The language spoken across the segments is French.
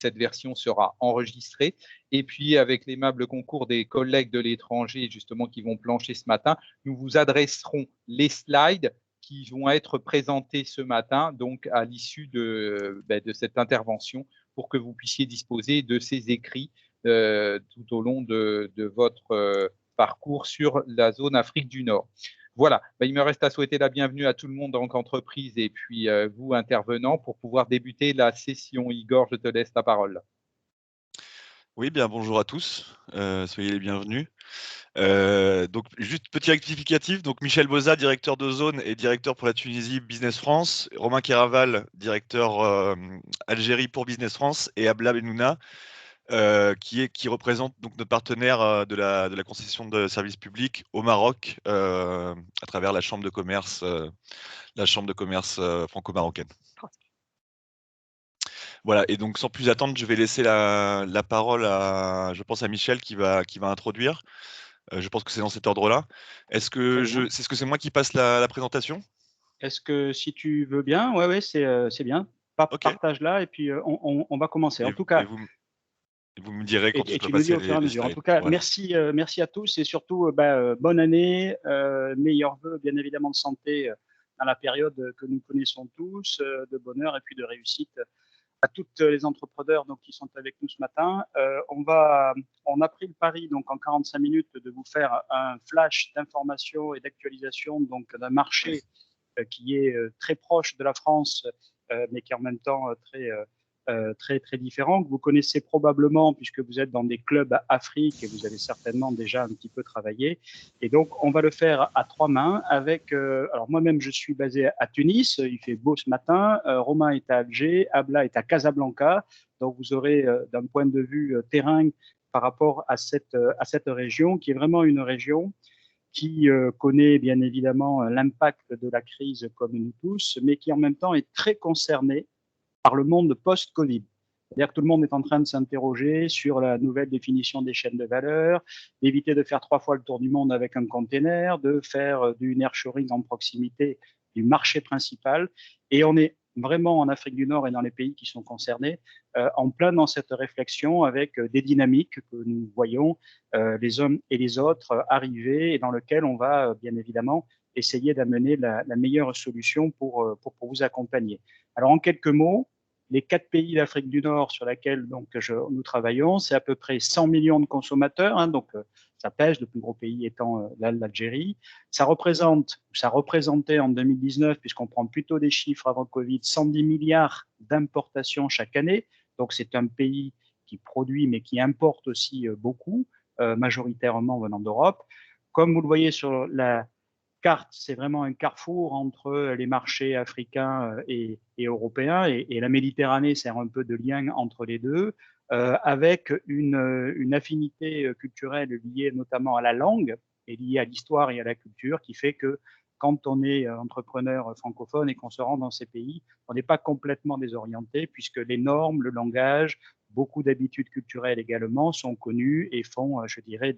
cette version sera enregistrée. Et puis, avec l'aimable concours des collègues de l'étranger, justement, qui vont plancher ce matin, nous vous adresserons les slides qui vont être présentés ce matin, donc à l'issue de cette intervention, pour que vous puissiez disposer de ces écrits tout au long de votre parcours sur la zone Afrique du Nord. Voilà, il me reste à souhaiter la bienvenue à tout le monde en entreprise et puis vous intervenants pour pouvoir débuter la session. Igor, je te laisse la parole. Oui, bien bonjour à tous, soyez les bienvenus. Donc juste petit rectificatif, donc Michel Boza, directeur de zone et directeur pour la Tunisie Business France, Romain Kéraval, directeur Algérie pour Business France, et Abla Benouna, qui représente donc notre partenaire de la concession de services publics au Maroc, à travers la chambre de commerce franco-marocaine. Voilà, et donc sans plus attendre, je vais laisser la parole à, je pense, à Michel qui va introduire. Je pense que c'est dans cet ordre-là. Est-ce que c'est moi qui passe la présentation? Est-ce que si tu veux bien, ouais, c'est bien. Ok. Partage-la et puis on va commencer. En tout cas, vous me direz quand je peux tu nous dis passer au fur et à les mesure. En slides. tout cas, Voilà. merci à tous et surtout bonne année, meilleurs vœux bien évidemment de santé dans la période que nous connaissons tous, de bonheur et puis de réussite à toutes les entrepreneurs donc, qui sont avec nous ce matin. On a pris le pari donc en 45 minutes de vous faire un flash d'informations et d'actualisation donc d'un marché qui est très proche de la France, mais qui est en même temps très différent, que vous connaissez probablement puisque vous êtes dans des clubs Afrique et vous avez certainement déjà un petit peu travaillé. Et donc, on va le faire à trois mains avec, alors moi-même, je suis basé à Tunis, il fait beau ce matin, Romain est à Alger, Abla est à Casablanca, donc vous aurez d'un point de vue terrain par rapport à cette région qui est vraiment une région qui connaît bien évidemment l'impact de la crise comme nous tous, mais qui en même temps est très concernée par le monde post-Covid. C'est-à-dire que tout le monde est en train de s'interroger sur la nouvelle définition des chaînes de valeur, d'éviter de faire 3 fois le tour du monde avec un container, de faire du nearshoring en proximité du marché principal. Et on est vraiment en Afrique du Nord et dans les pays qui sont concernés, en plein dans cette réflexion avec des dynamiques que nous voyons les uns et les autres arriver et dans lequel on va bien évidemment essayer d'amener la meilleure solution pour vous accompagner. Alors en quelques mots, les 4 pays d'Afrique du Nord sur lesquels donc nous travaillons, c'est à peu près 100 millions de consommateurs, hein, donc ça pèse, le plus gros pays étant l'Algérie. Ça représentait en 2019, puisqu'on prend plutôt des chiffres avant Covid, 110 milliards d'importations chaque année. Donc c'est un pays qui produit mais qui importe aussi beaucoup, majoritairement venant d'Europe. Comme vous le voyez sur la carte, c'est vraiment un carrefour entre les marchés africains et européens, et la Méditerranée sert un peu de lien entre les deux, avec une affinité culturelle liée notamment à la langue et liée à l'histoire et à la culture, qui fait que quand on est entrepreneur francophone et qu'on se rend dans ces pays, on n'est pas complètement désorienté, puisque les normes, le langage, beaucoup d'habitudes culturelles également sont connues et font, je dirais,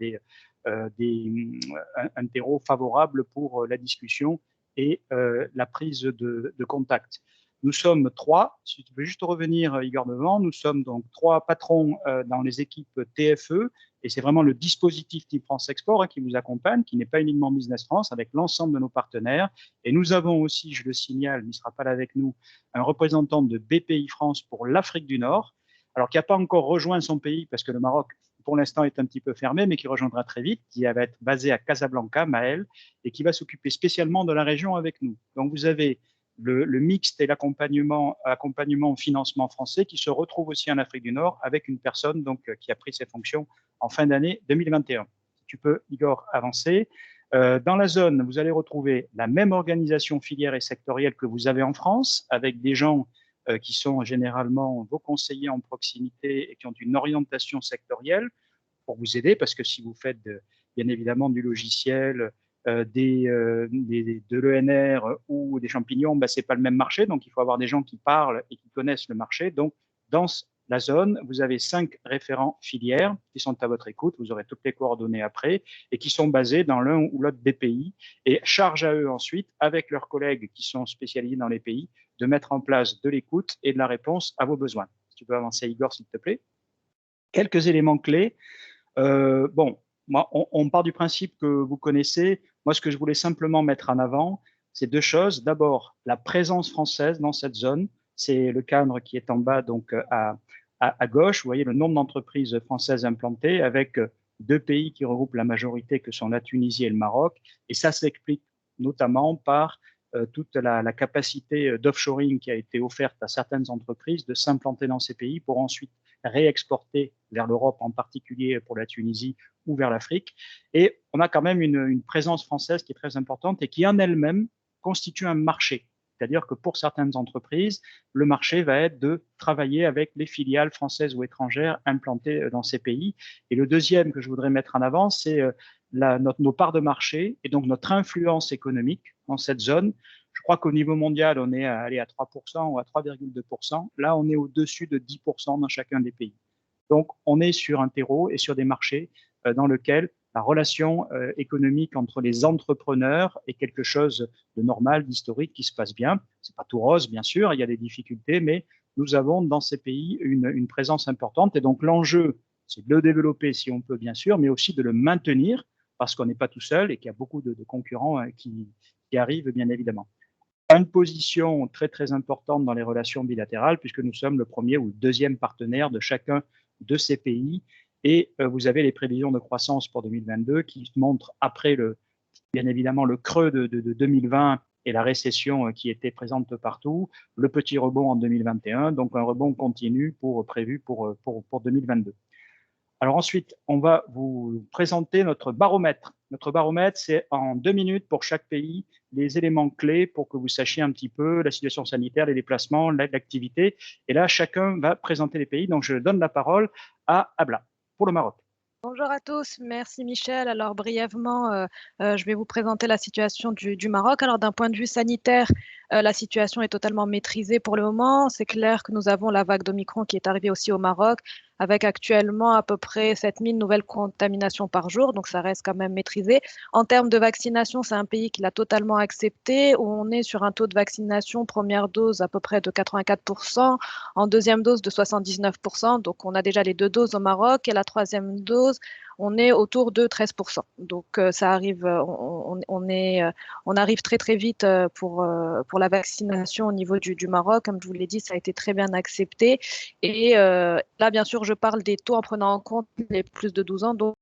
un terreau favorable pour la discussion et la prise de contact. Nous sommes 3, si tu peux juste revenir, Igor Devant, nous sommes donc 3 patrons dans les équipes TFE, et c'est vraiment le dispositif Team France Export qui vous accompagne, qui n'est pas uniquement Business France, avec l'ensemble de nos partenaires. Et nous avons aussi, je le signale, il ne sera pas là avec nous, un représentant de BPI France pour l'Afrique du Nord, alors qui n'a pas encore rejoint son pays, parce que le Maroc, pour l'instant, est un petit peu fermé, mais qui rejoindra très vite, qui va être basé à Casablanca, Maël, et qui va s'occuper spécialement de la région avec nous. Donc, vous avez le mixte et l'accompagnement au financement français qui se retrouve aussi en Afrique du Nord avec une personne donc, qui a pris ses fonctions en fin d'année 2021. Si tu peux, Igor, avancer. Dans la zone, vous allez retrouver la même organisation filière et sectorielle que vous avez en France, avec des gens qui sont généralement vos conseillers en proximité et qui ont une orientation sectorielle pour vous aider, parce que si vous faites bien évidemment du logiciel, de l'ENR ou des champignons, ce n'est pas le même marché, donc il faut avoir des gens qui parlent et qui connaissent le marché. Donc, dans la zone, vous avez 5 référents filières qui sont à votre écoute, vous aurez toutes les coordonnées après, et qui sont basés dans l'un ou l'autre des pays, et charge à eux ensuite, avec leurs collègues qui sont spécialisés dans les pays, de mettre en place de l'écoute et de la réponse à vos besoins. Si tu peux avancer, Igor, s'il te plaît. Quelques éléments clés. Bon, moi, on part du principe que vous connaissez. Moi, ce que je voulais simplement mettre en avant, c'est deux choses. D'abord, la présence française dans cette zone. C'est le cadre qui est en bas, donc à gauche. Vous voyez le nombre d'entreprises françaises implantées avec deux pays qui regroupent la majorité, que sont la Tunisie et le Maroc. Et ça s'explique notamment par toute la capacité d'offshoring qui a été offerte à certaines entreprises de s'implanter dans ces pays pour ensuite réexporter vers l'Europe, en particulier pour la Tunisie ou vers l'Afrique. Et on a quand même une présence française qui est très importante et qui en elle-même constitue un marché. C'est-à-dire que pour certaines entreprises, le marché va être de travailler avec les filiales françaises ou étrangères implantées dans ces pays. Et le deuxième que je voudrais mettre en avant, c'est nos parts de marché et donc notre influence économique dans cette zone. Je crois qu'au niveau mondial, on est à 3% ou à 3,2%. Là, on est au-dessus de 10% dans chacun des pays. Donc, on est sur un terreau et sur des marchés dans lesquels la relation économique entre les entrepreneurs est quelque chose de normal, d'historique, qui se passe bien. C'est pas tout rose, bien sûr, il y a des difficultés, mais nous avons dans ces pays une présence importante. Et donc, l'enjeu, c'est de le développer si on peut, bien sûr, mais aussi de le maintenir parce qu'on n'est pas tout seul et qu'il y a beaucoup de concurrents qui arrivent, bien évidemment. Une position très, très importante dans les relations bilatérales, puisque nous sommes le premier ou le deuxième partenaire de chacun de ces pays. Et vous avez les prévisions de croissance pour 2022 qui montrent, après bien évidemment le creux de 2020 et la récession qui était présente partout, le petit rebond en 2021, donc un rebond continu prévu pour 2022. Alors ensuite, on va vous présenter notre baromètre. Notre baromètre, c'est en 2 minutes pour chaque pays, les éléments clés pour que vous sachiez un petit peu la situation sanitaire, les déplacements, l'activité. Et là, chacun va présenter les pays. Donc, je donne la parole à Abla pour le Maroc. Bonjour à tous, merci Michel. Alors brièvement, je vais vous présenter la situation du Maroc. Alors d'un point de vue sanitaire, la situation est totalement maîtrisée pour le moment. C'est clair que nous avons la vague d'Omicron qui est arrivée aussi au Maroc, avec actuellement à peu près 7000 nouvelles contaminations par jour, donc ça reste quand même maîtrisé. En termes de vaccination, c'est un pays qui l'a totalement accepté, où on est sur un taux de vaccination première dose à peu près de 84%, en deuxième dose de 79%, donc on a déjà les 2 doses au Maroc, et la troisième dose, on est autour de 13%. Donc ça arrive, on arrive très très vite pour la vaccination au niveau du Maroc. Comme je vous l'ai dit, ça a été très bien accepté. Et là, bien sûr, je parle des taux en prenant en compte les plus de 12 ans, donc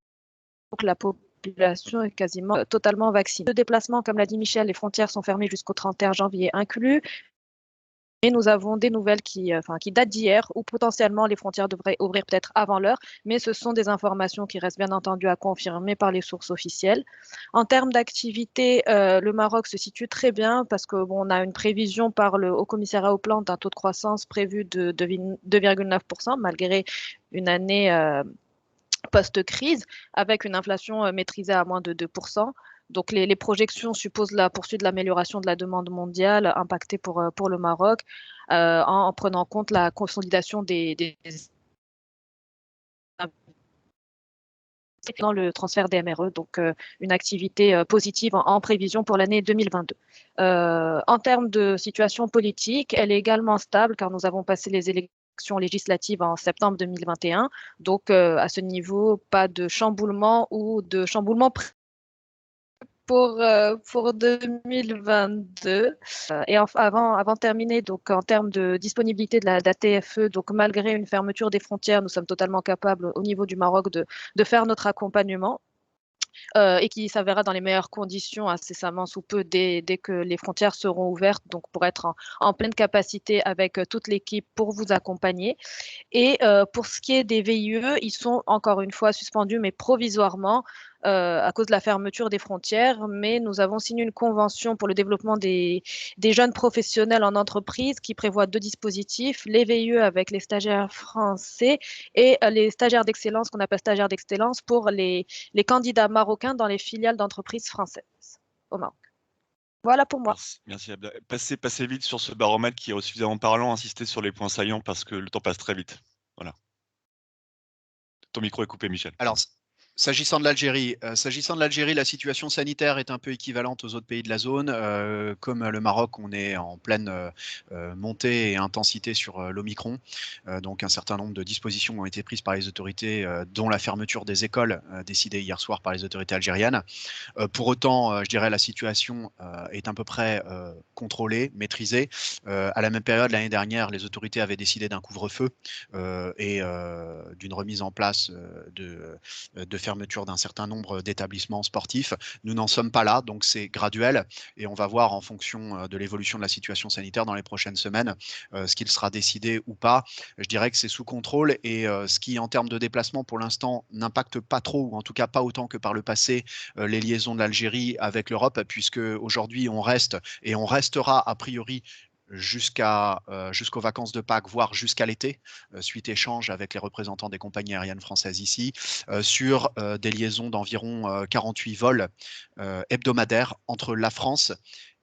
la population est quasiment totalement vaccinée. De déplacement, comme l'a dit Michel, les frontières sont fermées jusqu'au 31 janvier inclus. Et nous avons des nouvelles qui datent d'hier, où potentiellement les frontières devraient ouvrir peut-être avant l'heure, mais ce sont des informations qui restent bien entendu à confirmer par les sources officielles. En termes d'activité, le Maroc se situe très bien parce qu'on a une prévision par le Haut Commissariat au Plan d'un taux de croissance prévu de 2,9%, malgré une année post-crise, avec une inflation maîtrisée à moins de 2%. Donc, les projections supposent la poursuite de l'amélioration de la demande mondiale impactée pour le Maroc, en prenant en compte la consolidation des dans le transfert des MRE, donc une activité positive en prévision pour l'année 2022. En termes de situation politique, elle est également stable car nous avons passé les élections législatives en septembre 2021. Donc, à ce niveau, pas de chamboulement ou de chamboulement pour 2022. Et avant de terminer, donc en termes de disponibilité de la TFE, donc malgré une fermeture des frontières, nous sommes totalement capables au niveau du Maroc de faire notre accompagnement. Et qui s'avérera dans les meilleures conditions incessamment sous peu dès que les frontières seront ouvertes, donc pour être en pleine capacité avec toute l'équipe pour vous accompagner. Et pour ce qui est des VIE, ils sont encore une fois suspendus, mais provisoirement, à cause de la fermeture des frontières, mais nous avons signé une convention pour le développement des jeunes professionnels en entreprise qui prévoit 2 dispositifs, les VIE avec les stagiaires français et les stagiaires d'excellence, qu'on appelle stagiaires d'excellence, pour les candidats marocains dans les filiales d'entreprises françaises au Maroc. Voilà pour moi. Merci Abda. Passez vite sur ce baromètre qui est suffisamment parlant, insistez sur les points saillants parce que le temps passe très vite. Voilà. Ton micro est coupé, Michel. Alors, S'agissant de l'Algérie, la situation sanitaire est un peu équivalente aux autres pays de la zone. Comme le Maroc, on est en pleine montée et intensité sur l'Omicron. Donc un certain nombre de dispositions ont été prises par les autorités, dont la fermeture des écoles décidée hier soir par les autorités algériennes. Pour autant, je dirais la situation est à peu près contrôlée, maîtrisée. À la même période, l'année dernière, les autorités avaient décidé d'un couvre-feu et d'une remise en place de fermeture d'un certain nombre d'établissements sportifs. Nous n'en sommes pas là, donc c'est graduel et on va voir en fonction de l'évolution de la situation sanitaire dans les prochaines semaines ce qu'il sera décidé ou pas. Je dirais que c'est sous contrôle et ce qui, en termes de déplacement, pour l'instant, n'impacte pas trop, ou en tout cas pas autant que par le passé, les liaisons de l'Algérie avec l'Europe, puisque aujourd'hui on reste et on restera a priori jusqu'aux vacances de Pâques, voire jusqu'à l'été, suite échange avec les représentants des compagnies aériennes françaises ici, sur des liaisons d'environ 48 vols hebdomadaires entre la France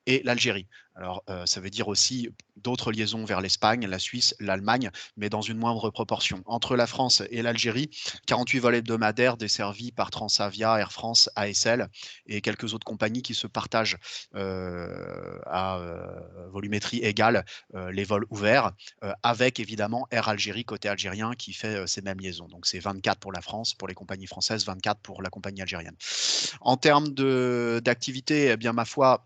et l'Algérie. Alors, ça veut dire aussi d'autres liaisons vers l'Espagne, la Suisse, l'Allemagne, mais dans une moindre proportion. Entre la France et l'Algérie, 48 vols hebdomadaires desservis par Transavia, Air France, ASL et quelques autres compagnies qui se partagent à volumétrie égale les vols ouverts, avec évidemment Air Algérie côté algérien qui fait ces mêmes liaisons. Donc, c'est 24 pour la France, pour les compagnies françaises, 24 pour la compagnie algérienne. En termes d'activité, eh bien, ma foi,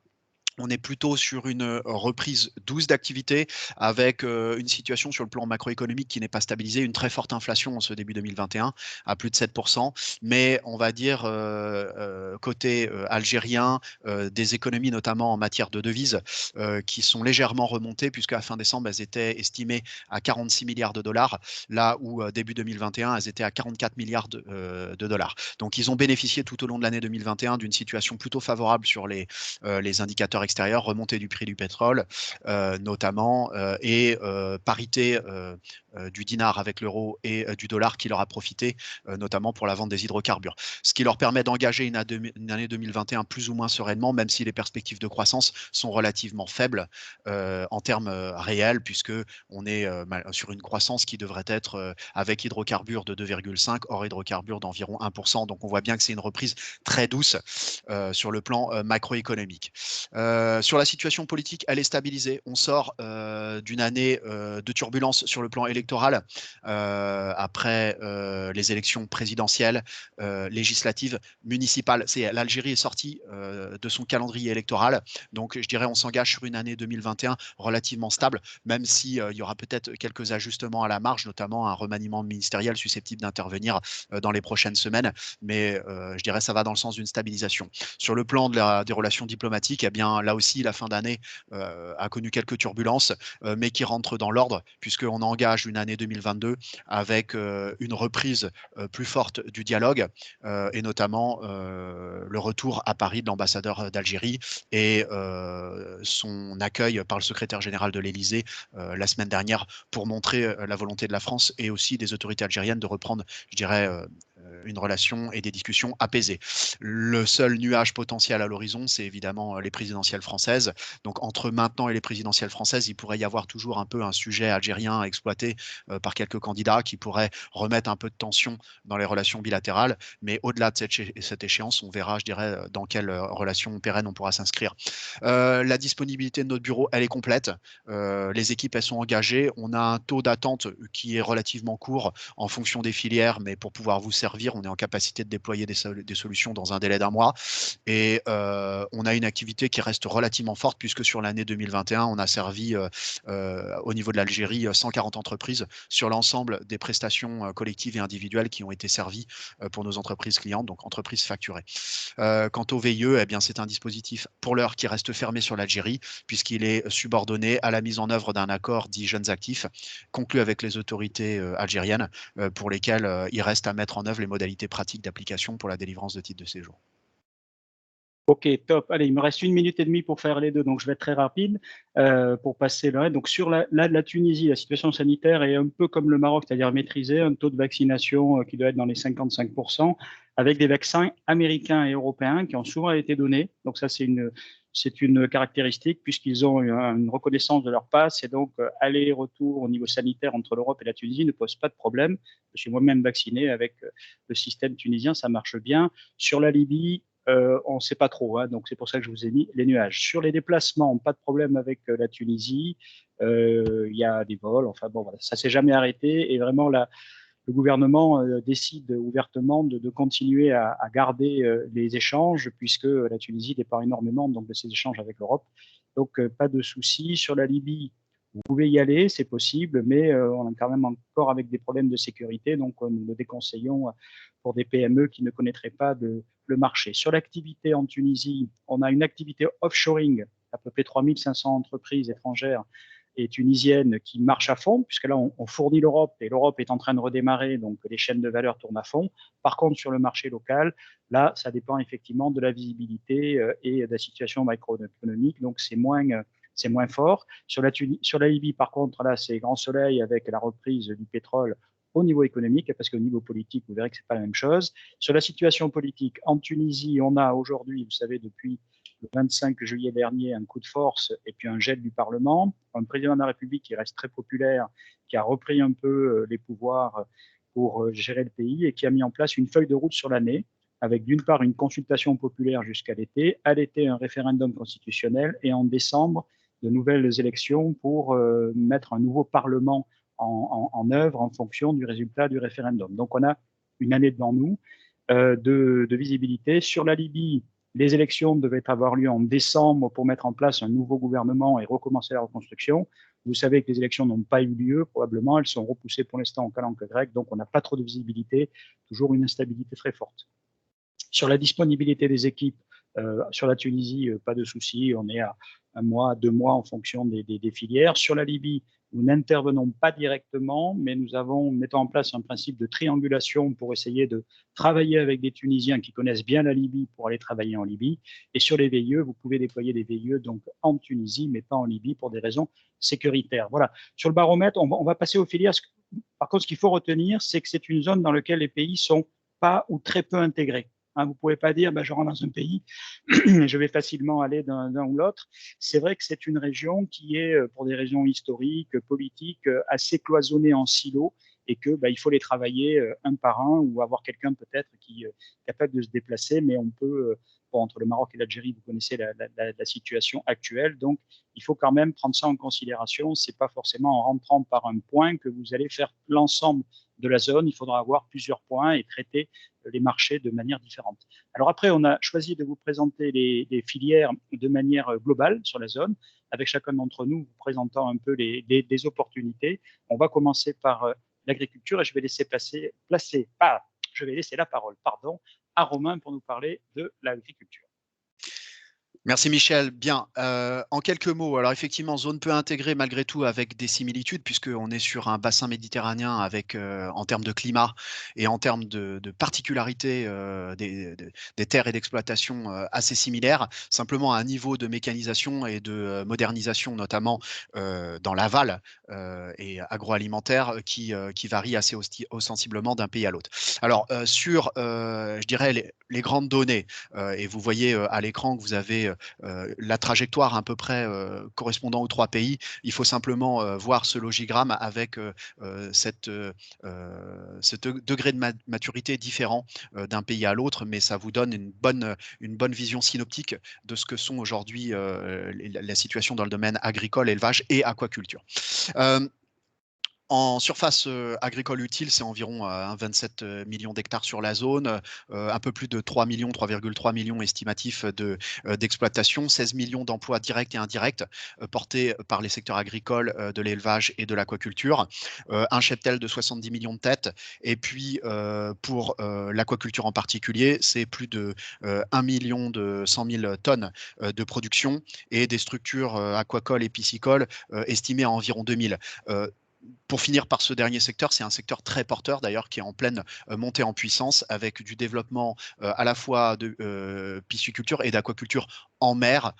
on est plutôt sur une reprise douce d'activité avec une situation sur le plan macroéconomique qui n'est pas stabilisée, une très forte inflation en ce début 2021 à plus de 7%, mais on va dire côté algérien, des économies notamment en matière de devises qui sont légèrement remontées puisqu'à fin décembre, elles étaient estimées à 46 milliards de dollars, là où début 2021, elles étaient à 44 milliards de dollars. Donc ils ont bénéficié tout au long de l'année 2021 d'une situation plutôt favorable sur les indicateurs extérieurs, remontée du prix du pétrole notamment, et parité du dinar avec l'euro et du dollar qui leur a profité notamment pour la vente des hydrocarbures. Ce qui leur permet d'engager une année 2021 plus ou moins sereinement, même si les perspectives de croissance sont relativement faibles en termes réels, puisque on est sur une croissance qui devrait être avec hydrocarbures de 2,5, hors hydrocarbures d'environ 1%. Donc on voit bien que c'est une reprise très douce sur le plan macroéconomique. Sur la situation politique, elle est stabilisée. On sort d'une année de turbulence sur le plan électoral après les élections présidentielles, législatives, municipales. L'Algérie est sortie de son calendrier électoral. Donc, je dirais, on s'engage sur une année 2021 relativement stable, même s'il y aura peut-être quelques ajustements à la marge, notamment un remaniement ministériel susceptible d'intervenir dans les prochaines semaines. Mais je dirais, ça va dans le sens d'une stabilisation. Sur le plan des relations diplomatiques, eh bien, là aussi, la fin d'année a connu quelques turbulences, mais qui rentrent dans l'ordre, puisqu'on engage une année 2022 avec une reprise plus forte du dialogue, et notamment le retour à Paris de l'ambassadeur d'Algérie et son accueil par le secrétaire général de l'Élysée la semaine dernière pour montrer la volonté de la France et aussi des autorités algériennes de reprendre, je dirais, une relation et des discussions apaisées. Le seul nuage potentiel à l'horizon, c'est évidemment les présidentielles françaises. Donc entre maintenant et les présidentielles françaises, il pourrait y avoir toujours un peu un sujet algérien exploité par quelques candidats qui pourraient remettre un peu de tension dans les relations bilatérales. Mais au-delà de cette échéance, on verra, je dirais, dans quelle relation pérenne on pourra s'inscrire. La disponibilité de notre bureau, elle est complète. Les équipes, elles sont engagées. On a un taux d'attente qui est relativement court en fonction des filières, mais pour pouvoir vous servir, on est en capacité de déployer des solutions dans un délai d'1 mois. Et on a une activité qui reste relativement forte puisque sur l'année 2021, on a servi au niveau de l'Algérie 140 entreprises sur l'ensemble des prestations collectives et individuelles qui ont été servies pour nos entreprises clientes, donc entreprises facturées. Quant au VIE, eh bien, c'est un dispositif pour l'heure qui reste fermé sur l'Algérie puisqu'il est subordonné à la mise en œuvre d'un accord dit jeunes actifs conclu avec les autorités algériennes pour lesquels il reste à mettre en œuvre les modalités pratiques d'application pour la délivrance de titres de séjour. Ok, top. Allez, il me reste 1 minute et demie pour faire les deux, donc je vais être très rapide pour passer là. Donc sur la Tunisie, la situation sanitaire est un peu comme le Maroc, c'est-à-dire maîtrisée, un taux de vaccination qui doit être dans les 55%, avec des vaccins américains et européens qui ont souvent été donnés. Donc ça, c'est une c'est une caractéristique puisqu'ils ont une reconnaissance de leur passe et donc aller-retour au niveau sanitaire entre l'Europe et la Tunisie ne pose pas de problème. Je suis moi-même vacciné avec le système tunisien, ça marche bien. Sur la Libye, on ne sait pas trop, hein, donc c'est pour ça que je vous ai mis les nuages. Sur les déplacements, pas de problème avec la Tunisie. Il y a des vols, enfin bon, voilà, ça s'est jamais arrêté et vraiment le gouvernement décide ouvertement de continuer à garder les échanges puisque la Tunisie dépend énormément donc, de ces échanges avec l'Europe. Donc, pas de souci. Sur la Libye, vous pouvez y aller, c'est possible, mais on est quand même encore avec des problèmes de sécurité, donc nous le déconseillons pour des PME qui ne connaîtraient pas le marché. Sur l'activité en Tunisie, on a une activité offshoring, à peu près 3500 entreprises étrangères et tunisienne qui marche à fond, puisque là, on fournit l'Europe et l'Europe est en train de redémarrer, donc les chaînes de valeur tournent à fond. Par contre, sur le marché local, là, ça dépend effectivement de la visibilité et de la situation macroéconomique, donc c'est moins fort. Sur la Libye, par contre, là, c'est grand soleil avec la reprise du pétrole au niveau économique, parce qu'au niveau politique, vous verrez que c'est pas la même chose. Sur la situation politique, en Tunisie, on a aujourd'hui, vous savez, depuis le 25 juillet dernier, un coup de force et puis un gel du Parlement. Un président de la République qui reste très populaire, qui a repris un peu les pouvoirs pour gérer le pays et qui a mis en place une feuille de route sur l'année, avec d'une part une consultation populaire jusqu'à l'été, à l'été un référendum constitutionnel et en décembre de nouvelles élections pour mettre un nouveau Parlement en œuvre en fonction du résultat du référendum. Donc on a une année devant nous de visibilité. Sur la Libye, les élections devaient avoir lieu en décembre pour mettre en place un nouveau gouvernement et recommencer la reconstruction. Vous savez que les élections n'ont pas eu lieu, probablement. Elles sont repoussées pour l'instant en calenque grecque, donc on n'a pas trop de visibilité, toujours une instabilité très forte. Sur la disponibilité des équipes, sur la Tunisie, pas de souci, on est à 1 mois, 2 mois en fonction des filières. Sur la Libye, nous n'intervenons pas directement, mais nous mettons en place un principe de triangulation pour essayer de travailler avec des Tunisiens qui connaissent bien la Libye pour aller travailler en Libye. Et sur les VIE, vous pouvez déployer des VIE donc en Tunisie, mais pas en Libye pour des raisons sécuritaires. Voilà. Sur le baromètre, on va passer aux filières. Par contre, ce qu'il faut retenir, c'est que c'est une zone dans laquelle les pays sont pas ou très peu intégrés. Hein, vous ne pouvez pas dire, je rentre dans un pays, je vais facilement aller d'un ou l'autre. C'est vrai que c'est une région qui est, pour des raisons historiques, politiques, assez cloisonnée en silos et que il faut les travailler un par un ou avoir quelqu'un peut-être qui est capable de se déplacer, mais on peut, entre le Maroc et l'Algérie, vous connaissez la situation actuelle, donc il faut quand même prendre ça en considération. C'est pas forcément en rentrant par un point que vous allez faire l'ensemble de la zone. Il faudra avoir plusieurs points et traiter les marchés de manière différente. Alors après, on a choisi de vous présenter les filières de manière globale sur la zone, avec chacun d'entre nous vous présentant un peu les opportunités. On va commencer par l'agriculture et je vais laisser la parole, à Romain pour nous parler de l'agriculture. Merci Michel. Bien, en quelques mots, alors effectivement, zone peu intégrée malgré tout avec des similitudes puisqu'on est sur un bassin méditerranéen avec, en termes de climat et en termes de particularités des terres et d'exploitation assez similaires, simplement à un niveau de mécanisation et de modernisation notamment dans l'aval et agroalimentaire qui varie assez ostensiblement d'un pays à l'autre. Alors sur, je dirais, les grandes données, et vous voyez à l'écran que vous avez la trajectoire à peu près correspondant aux 3 pays. Il faut simplement voir ce logigramme avec ce degré de maturité différent d'un pays à l'autre, mais ça vous donne une bonne vision synoptique de ce que sont aujourd'hui la situation dans le domaine agricole, élevage et aquaculture. En surface agricole utile, c'est environ 27 millions d'hectares sur la zone, un peu plus de 3,3 millions estimatifs d'exploitation, 16 millions d'emplois directs et indirects portés par les secteurs agricoles, de l'élevage et de l'aquaculture, un cheptel de 70 millions de têtes, et puis pour l'aquaculture en particulier, c'est plus de 1 million de 100 000 tonnes de production et des structures aquacoles et piscicoles estimées à environ 2000. Pour finir par ce dernier secteur, c'est un secteur très porteur d'ailleurs qui est en pleine montée en puissance avec du développement à la fois de pisciculture et d'aquaculture en mer,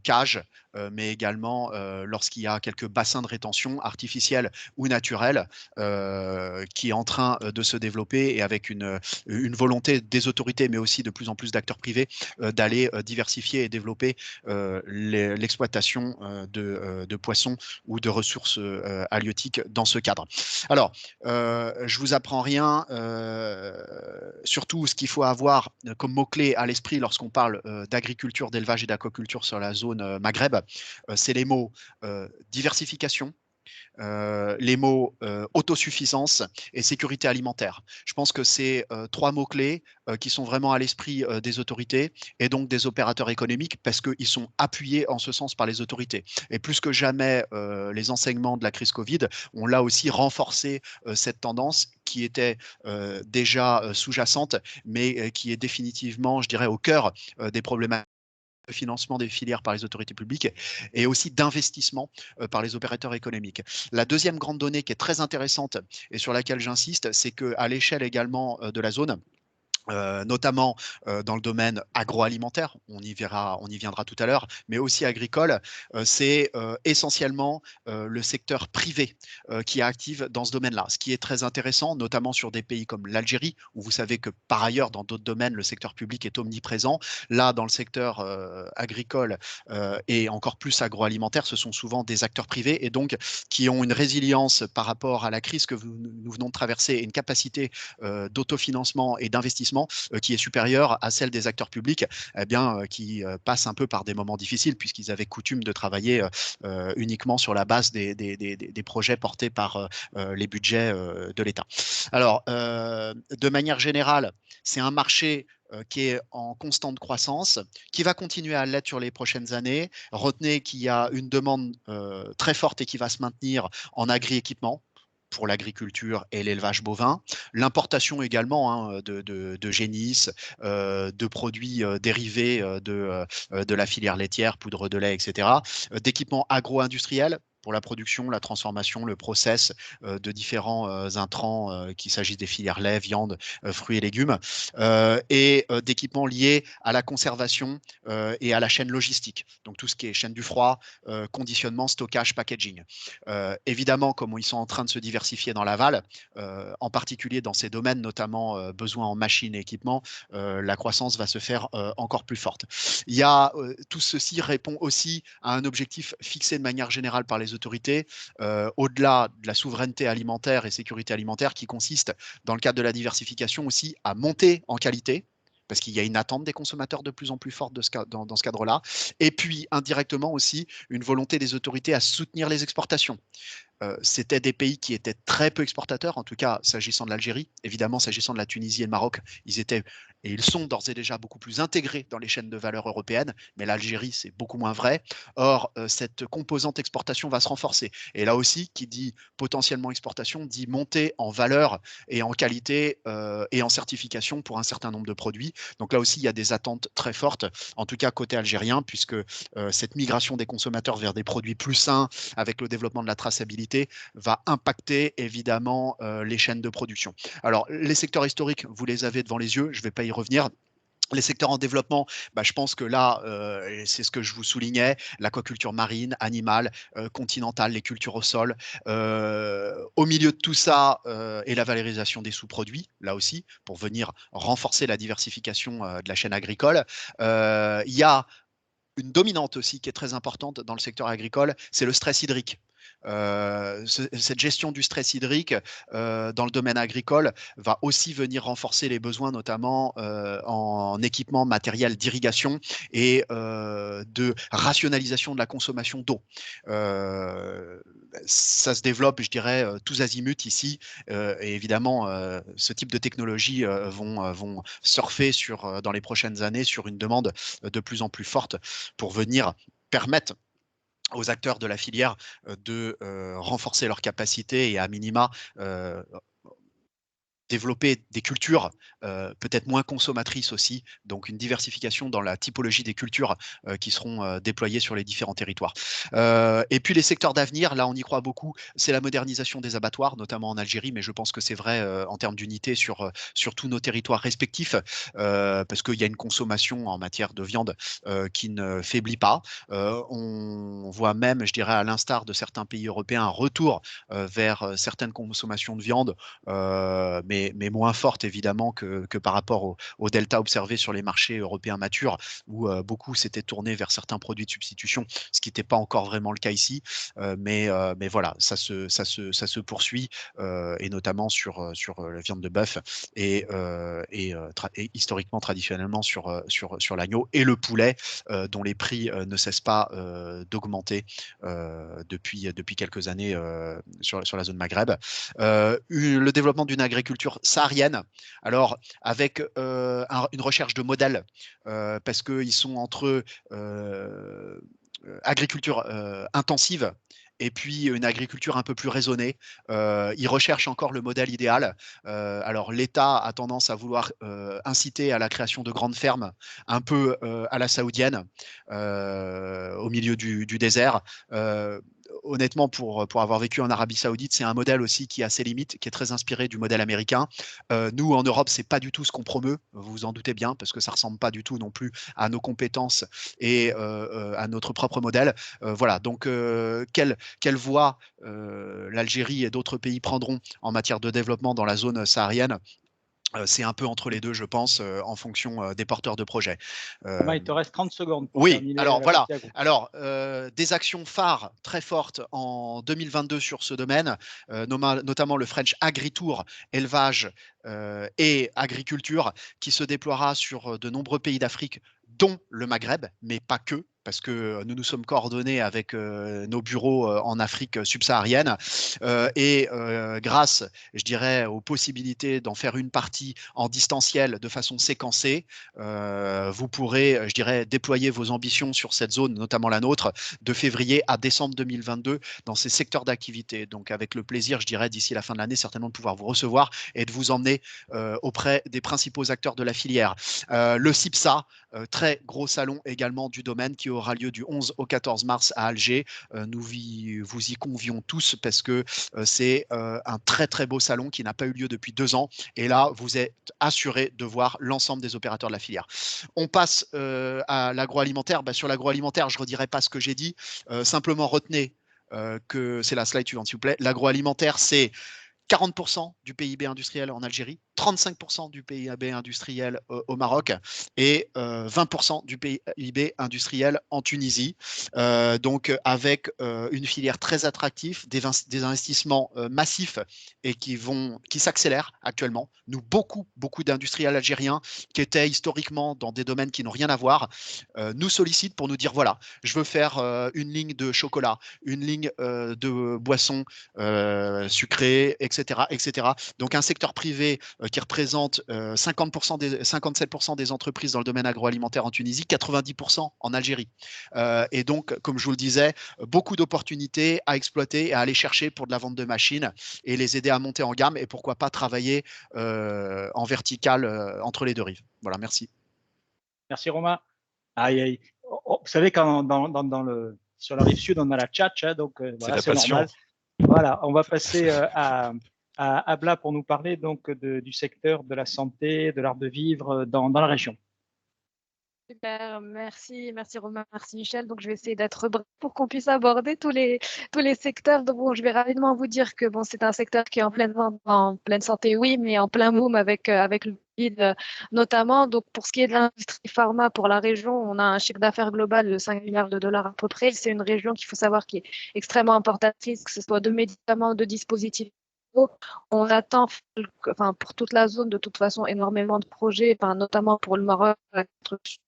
cage, mais également lorsqu'il y a quelques bassins de rétention artificiels ou naturels qui est en train de se développer et avec une volonté des autorités, mais aussi de plus en plus d'acteurs privés d'aller diversifier et développer l'exploitation de poissons ou de ressources halieutiques dans ce cadre. Alors, je vous apprends rien, surtout ce qu'il faut avoir comme mot-clé à l'esprit lorsqu'on parle d'agriculture, d'élevage et d'aquaculture sur la zone Maghreb, c'est les mots diversification, les mots autosuffisance et sécurité alimentaire. Je pense que c'est trois mots-clés qui sont vraiment à l'esprit des autorités et donc des opérateurs économiques parce qu'ils sont appuyés en ce sens par les autorités. Et plus que jamais, les enseignements de la crise Covid ont là aussi renforcé cette tendance qui était déjà sous-jacente, mais qui est définitivement, je dirais, au cœur des problématiques de financement des filières par les autorités publiques et aussi d'investissement par les opérateurs économiques. La deuxième grande donnée qui est très intéressante et sur laquelle j'insiste, c'est qu'à l'échelle également de la zone, notamment dans le domaine agroalimentaire, on y viendra tout à l'heure, mais aussi agricole, c'est essentiellement le secteur privé qui est actif dans ce domaine-là. Ce qui est très intéressant, notamment sur des pays comme l'Algérie, où vous savez que par ailleurs, dans d'autres domaines, le secteur public est omniprésent. Là, dans le secteur agricole et encore plus agroalimentaire, ce sont souvent des acteurs privés et donc qui ont une résilience par rapport à la crise que nous venons de traverser et une capacité d'autofinancement et d'investissement qui est supérieure à celle des acteurs publics qui passent un peu par des moments difficiles puisqu'ils avaient coutume de travailler uniquement sur la base des projets portés par les budgets de l'État. Alors, de manière générale, c'est un marché qui est en constante croissance, qui va continuer à l'être sur les prochaines années. Retenez qu'il y a une demande très forte et qui va se maintenir en agri-équipement pour l'agriculture et l'élevage bovin, l'importation également de génisses, de produits dérivés de la filière laitière, poudre de lait, etc., d'équipements agro-industriels pour la production, la transformation, le process de différents intrants, qu'il s'agisse des filières lait, viande, fruits et légumes, et d'équipements liés à la conservation et à la chaîne logistique. Donc tout ce qui est chaîne du froid, conditionnement, stockage, packaging. Évidemment, comme ils sont en train de se diversifier dans l'aval, en particulier dans ces domaines, notamment besoin en machines et équipements, la croissance va se faire encore plus forte. Tout ceci répond aussi à un objectif fixé de manière générale par les autorités, au-delà de la souveraineté alimentaire et sécurité alimentaire, qui consiste, dans le cadre de la diversification aussi, à monter en qualité, parce qu'il y a une attente des consommateurs de plus en plus forte dans ce cadre-là, et puis indirectement aussi une volonté des autorités à soutenir les exportations. C'était des pays qui étaient très peu exportateurs, en tout cas s'agissant de l'Algérie. Évidemment, s'agissant de la Tunisie et le Maroc, ils étaient et ils sont d'ores et déjà beaucoup plus intégrés dans les chaînes de valeur européennes, mais l'Algérie, c'est beaucoup moins vrai. Or, cette composante exportation va se renforcer. Et là aussi, qui dit potentiellement exportation, dit montée en valeur et en qualité et en certification pour un certain nombre de produits. Donc là aussi, il y a des attentes très fortes, en tout cas côté algérien, puisque cette migration des consommateurs vers des produits plus sains, avec le développement de la traçabilité, va impacter évidemment les chaînes de production. Alors, les secteurs historiques, vous les avez devant les yeux, je ne vais pas y revenir. Les secteurs en développement, je pense que là, c'est ce que je vous soulignais, l'aquaculture marine, animale, continentale, les cultures au sol. Au milieu de tout ça, et la valorisation des sous-produits, là aussi, pour venir renforcer la diversification de la chaîne agricole. Il y a une dominante aussi qui est très importante dans le secteur agricole, c'est le stress hydrique. Cette gestion du stress hydrique dans le domaine agricole va aussi venir renforcer les besoins, notamment en équipement matériel d'irrigation et de rationalisation de la consommation d'eau. Ça se développe, je dirais, tous azimuts ici, et évidemment, ce type de technologies vont surfer dans les prochaines années sur une demande de plus en plus forte pour venir permettre aux acteurs de la filière de renforcer leurs capacités et à minima développer des cultures peut-être moins consommatrices aussi, donc une diversification dans la typologie des cultures qui seront déployées sur les différents territoires. Et puis les secteurs d'avenir, là on y croit beaucoup, c'est la modernisation des abattoirs, notamment en Algérie, mais je pense que c'est vrai en termes d'unité sur tous nos territoires respectifs, parce qu'il y a une consommation en matière de viande qui ne faiblit pas. On voit même, je dirais, à l'instar de certains pays européens, un retour vers certaines consommations de viande, mais moins forte évidemment que par rapport au delta observé sur les marchés européens matures, où beaucoup s'étaient tournés vers certains produits de substitution, ce qui n'était pas encore vraiment le cas ici. Mais voilà, ça se poursuit, et notamment sur la viande de bœuf et historiquement, traditionnellement sur l'agneau et le poulet, dont les prix ne cessent pas d'augmenter depuis quelques années sur la zone Maghreb. Le développement d'une agriculture saharienne, alors avec une recherche de modèles, parce qu'ils sont entre agriculture intensive et puis une agriculture un peu plus raisonnée. Ils recherchent encore le modèle idéal. Alors l'État a tendance à vouloir inciter à la création de grandes fermes, un peu à la saoudienne, au milieu du désert. Honnêtement, pour avoir vécu en Arabie Saoudite, c'est un modèle aussi qui a ses limites, qui est très inspiré du modèle américain. Nous, en Europe, c'est pas du tout ce qu'on promeut, vous vous en doutez bien, parce que ça ressemble pas du tout non plus à nos compétences et à notre propre modèle. Voilà, donc quelle voie l'Algérie et d'autres pays prendront en matière de développement dans la zone saharienne? C'est un peu entre les deux, je pense, en fonction des porteurs de projets. Romain, il te reste 30 secondes pour Oui, terminer alors la voilà. partie agro. Alors, des actions phares très fortes en 2022 sur ce domaine, notamment le French Agri-Tour, élevage et agriculture, qui se déploiera sur de nombreux pays d'Afrique, dont le Maghreb, mais pas que, parce que nous nous sommes coordonnés avec nos bureaux en Afrique subsaharienne. Et grâce, je dirais, aux possibilités d'en faire une partie en distanciel de façon séquencée, vous pourrez, je dirais, déployer vos ambitions sur cette zone, notamment la nôtre, de février à décembre 2022 dans ces secteurs d'activité. Donc avec le plaisir, je dirais, d'ici la fin de l'année, certainement de pouvoir vous recevoir et de vous emmener auprès des principaux acteurs de la filière. Le CIPSA, très gros salon également du domaine, qui aura lieu du 11 au 14 mars à Alger. Nous vous y convions tous parce que c'est un très très beau salon qui n'a pas eu lieu depuis 2 ans. Et là, vous êtes assuré de voir l'ensemble des opérateurs de la filière. On passe à l'agroalimentaire. Sur l'agroalimentaire, je ne redirai pas ce que j'ai dit. Simplement retenez que c'est la slide suivante, s'il vous plaît. L'agroalimentaire, c'est 40% du PIB industriel en Algérie, 35% du PIB industriel au Maroc et 20% du PIB industriel en Tunisie. Donc avec une filière très attractive, des investissements massifs et qui s'accélèrent actuellement. Nous, beaucoup d'industriels algériens qui étaient historiquement dans des domaines qui n'ont rien à voir, nous sollicitent pour nous dire, voilà, je veux faire une ligne de chocolat, une ligne de boissons sucrées, etc. Donc un secteur privé qui représente 57% des entreprises dans le domaine agroalimentaire en Tunisie, 90% en Algérie. Et donc, comme je vous le disais, beaucoup d'opportunités à exploiter et à aller chercher pour de la vente de machines et les aider à monter en gamme et pourquoi pas travailler en vertical entre les deux rives. Voilà, merci. Merci Romain. Aïe. Vous savez, sur la rive sud, on a la tchatch, donc voilà, c'est normal. Voilà, on va passer à Abla pour nous parler donc du secteur de la santé, de l'art de vivre dans la région. Super, merci Romain, merci Michel. Donc je vais essayer d'être bref pour qu'on puisse aborder tous les secteurs. Donc bon, je vais rapidement vous dire que bon, c'est un secteur qui est en pleine santé, oui, mais en plein boom avec le Covid notamment. Donc pour ce qui est de l'industrie pharma pour la région, on a un chiffre d'affaires global de 5 milliards de dollars à peu près. C'est une région qu'il faut savoir qui est extrêmement importatrice, que ce soit de médicaments, de dispositifs. On attend, enfin, pour toute la zone, de toute façon, énormément de projets, enfin, notamment pour le Maroc, la construction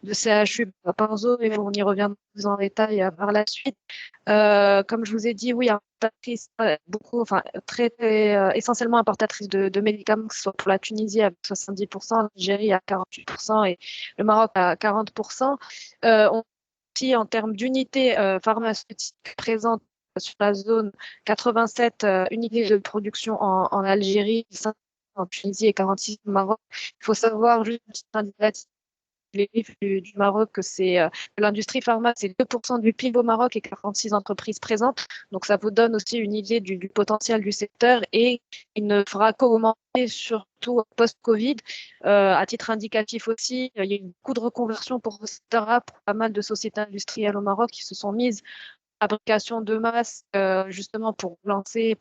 de CHU à Parzo, et on y reviendra plus en détail par la suite. Comme je vous ai dit, oui, importatrice, beaucoup, enfin, essentiellement importatrice de médicaments, que ce soit pour la Tunisie avec 70%, l'Algérie à 48% et le Maroc à 40%. On aussi, en termes d'unités pharmaceutiques présentes sur la zone, 87 unités de production en Algérie, 5 en Tunisie et 46 au Maroc. Il faut savoir juste les chiffres du Maroc, que l'industrie pharma, c'est 2% du PIB au Maroc et 46 entreprises présentes. Donc, ça vous donne aussi une idée du potentiel du secteur et il ne fera qu'augmenter, surtout post-Covid. À titre indicatif aussi, il y a eu beaucoup de reconversions pour ce secteur-là, pour pas mal de sociétés industrielles au Maroc qui se sont mises à la fabrication de masques, justement pour lancer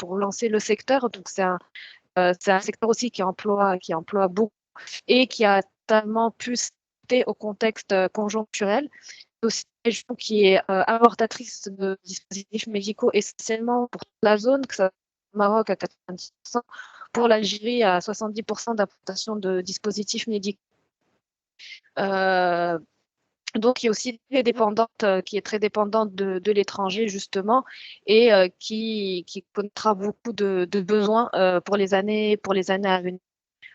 le secteur. Donc, c'est un secteur aussi qui emploie beaucoup et qui a tellement pu au contexte conjoncturel. C'est aussi une région qui est importatrice de dispositifs médicaux essentiellement pour toute la zone, que ce soit au Maroc à 90%, pour l'Algérie à 70% d'importation de dispositifs médicaux. Donc, qui est aussi très dépendante de l'étranger, justement, et qui connaîtra beaucoup de besoins pour les années à venir.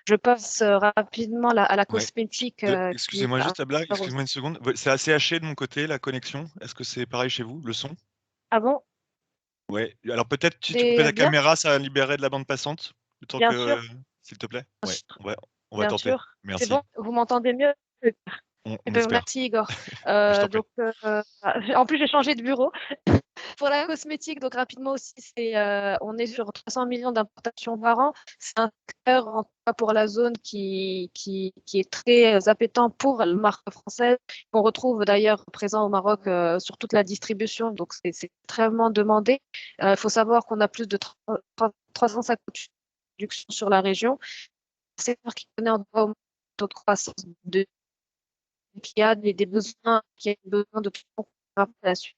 Je passe rapidement à la cosmétique. Excusez-moi juste, Abla, excuse-moi une seconde. C'est assez haché de mon côté, la connexion. Est-ce que c'est pareil chez vous, le son? Ah bon? Ouais. Alors peut-être si tu coupais ta caméra, ça libérerait de la bande passante. Bien sûr. S'il te plaît. Ouais, on va Bien tenter. sûr. Merci. C'est bon? Vous m'entendez mieux? On espère. Merci Igor. Donc, en plus, j'ai changé de bureau. Pour la cosmétique, donc rapidement aussi, on est sur 300 millions d'importations par an. C'est un secteur, en tout cas pour la zone, qui est très appétant pour la marque française, qu'on retrouve d'ailleurs présent au Maroc sur toute la distribution. Donc, c'est extrêmement demandé. Il faut savoir qu'on a plus de 350 productions sur la région. C'est un secteur qui connaît un taux de croissance qui a des besoins, de la suite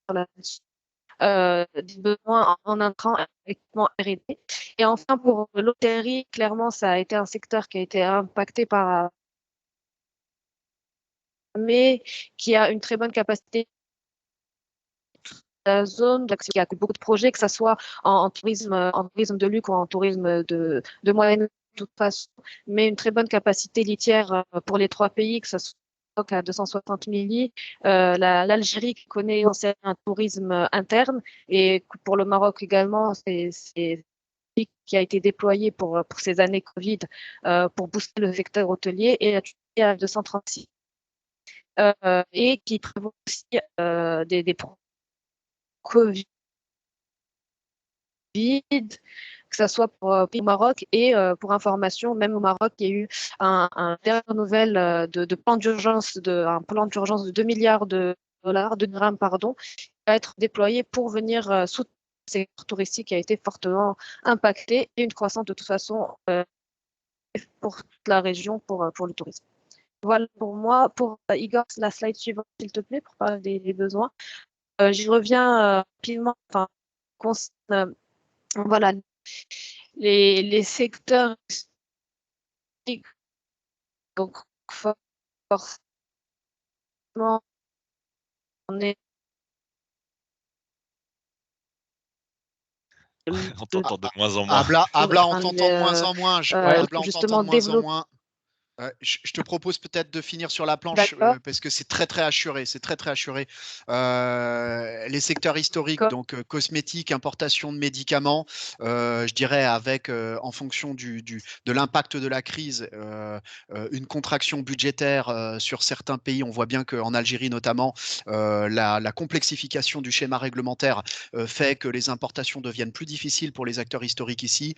des besoins en intrants, équipements R&D. Et enfin, pour l'hôtellerie, clairement, ça a été un secteur qui a été impacté par mais qui a une très bonne capacité la zone, il y a beaucoup de projets, que ce soit en tourisme de luxe ou en tourisme de moyenne, de toute façon, mais une très bonne capacité litière pour les trois pays, que ce soit à 260 000 lits, l'Algérie qui connaît un tourisme interne, et pour le Maroc également, c'est qui a été déployé pour ces années Covid pour booster le secteur hôtelier, et la Tunisie à 236 et qui prévoit aussi des Covid, que ce soit pour au Maroc, et pour information, même au Maroc, il y a eu un dernier nouvelle de plan d'urgence, un plan d'urgence de 2 milliards de dirhams, pardon, qui va être déployé pour venir soutenir le secteur touristique qui a été fortement impacté, et une croissance de toute façon pour toute la région pour le tourisme. Voilà pour moi. Pour Igor, la slide suivante, s'il te plaît, pour parler des besoins. J'y reviens rapidement. Enfin, voilà, les secteurs, donc forcément, on est on t'entend de moins en moins. Abla, on t'entend de moins en moins. Abla, on t'entend de moins en moins. Je te propose peut-être de finir sur la planche parce que c'est très assuré. Les secteurs historiques, donc cosmétiques, importation de médicaments, je dirais avec, en fonction de l'impact de la crise, une contraction budgétaire sur certains pays. On voit bien qu'en Algérie notamment, la complexification du schéma réglementaire fait que les importations deviennent plus difficiles pour les acteurs historiques ici,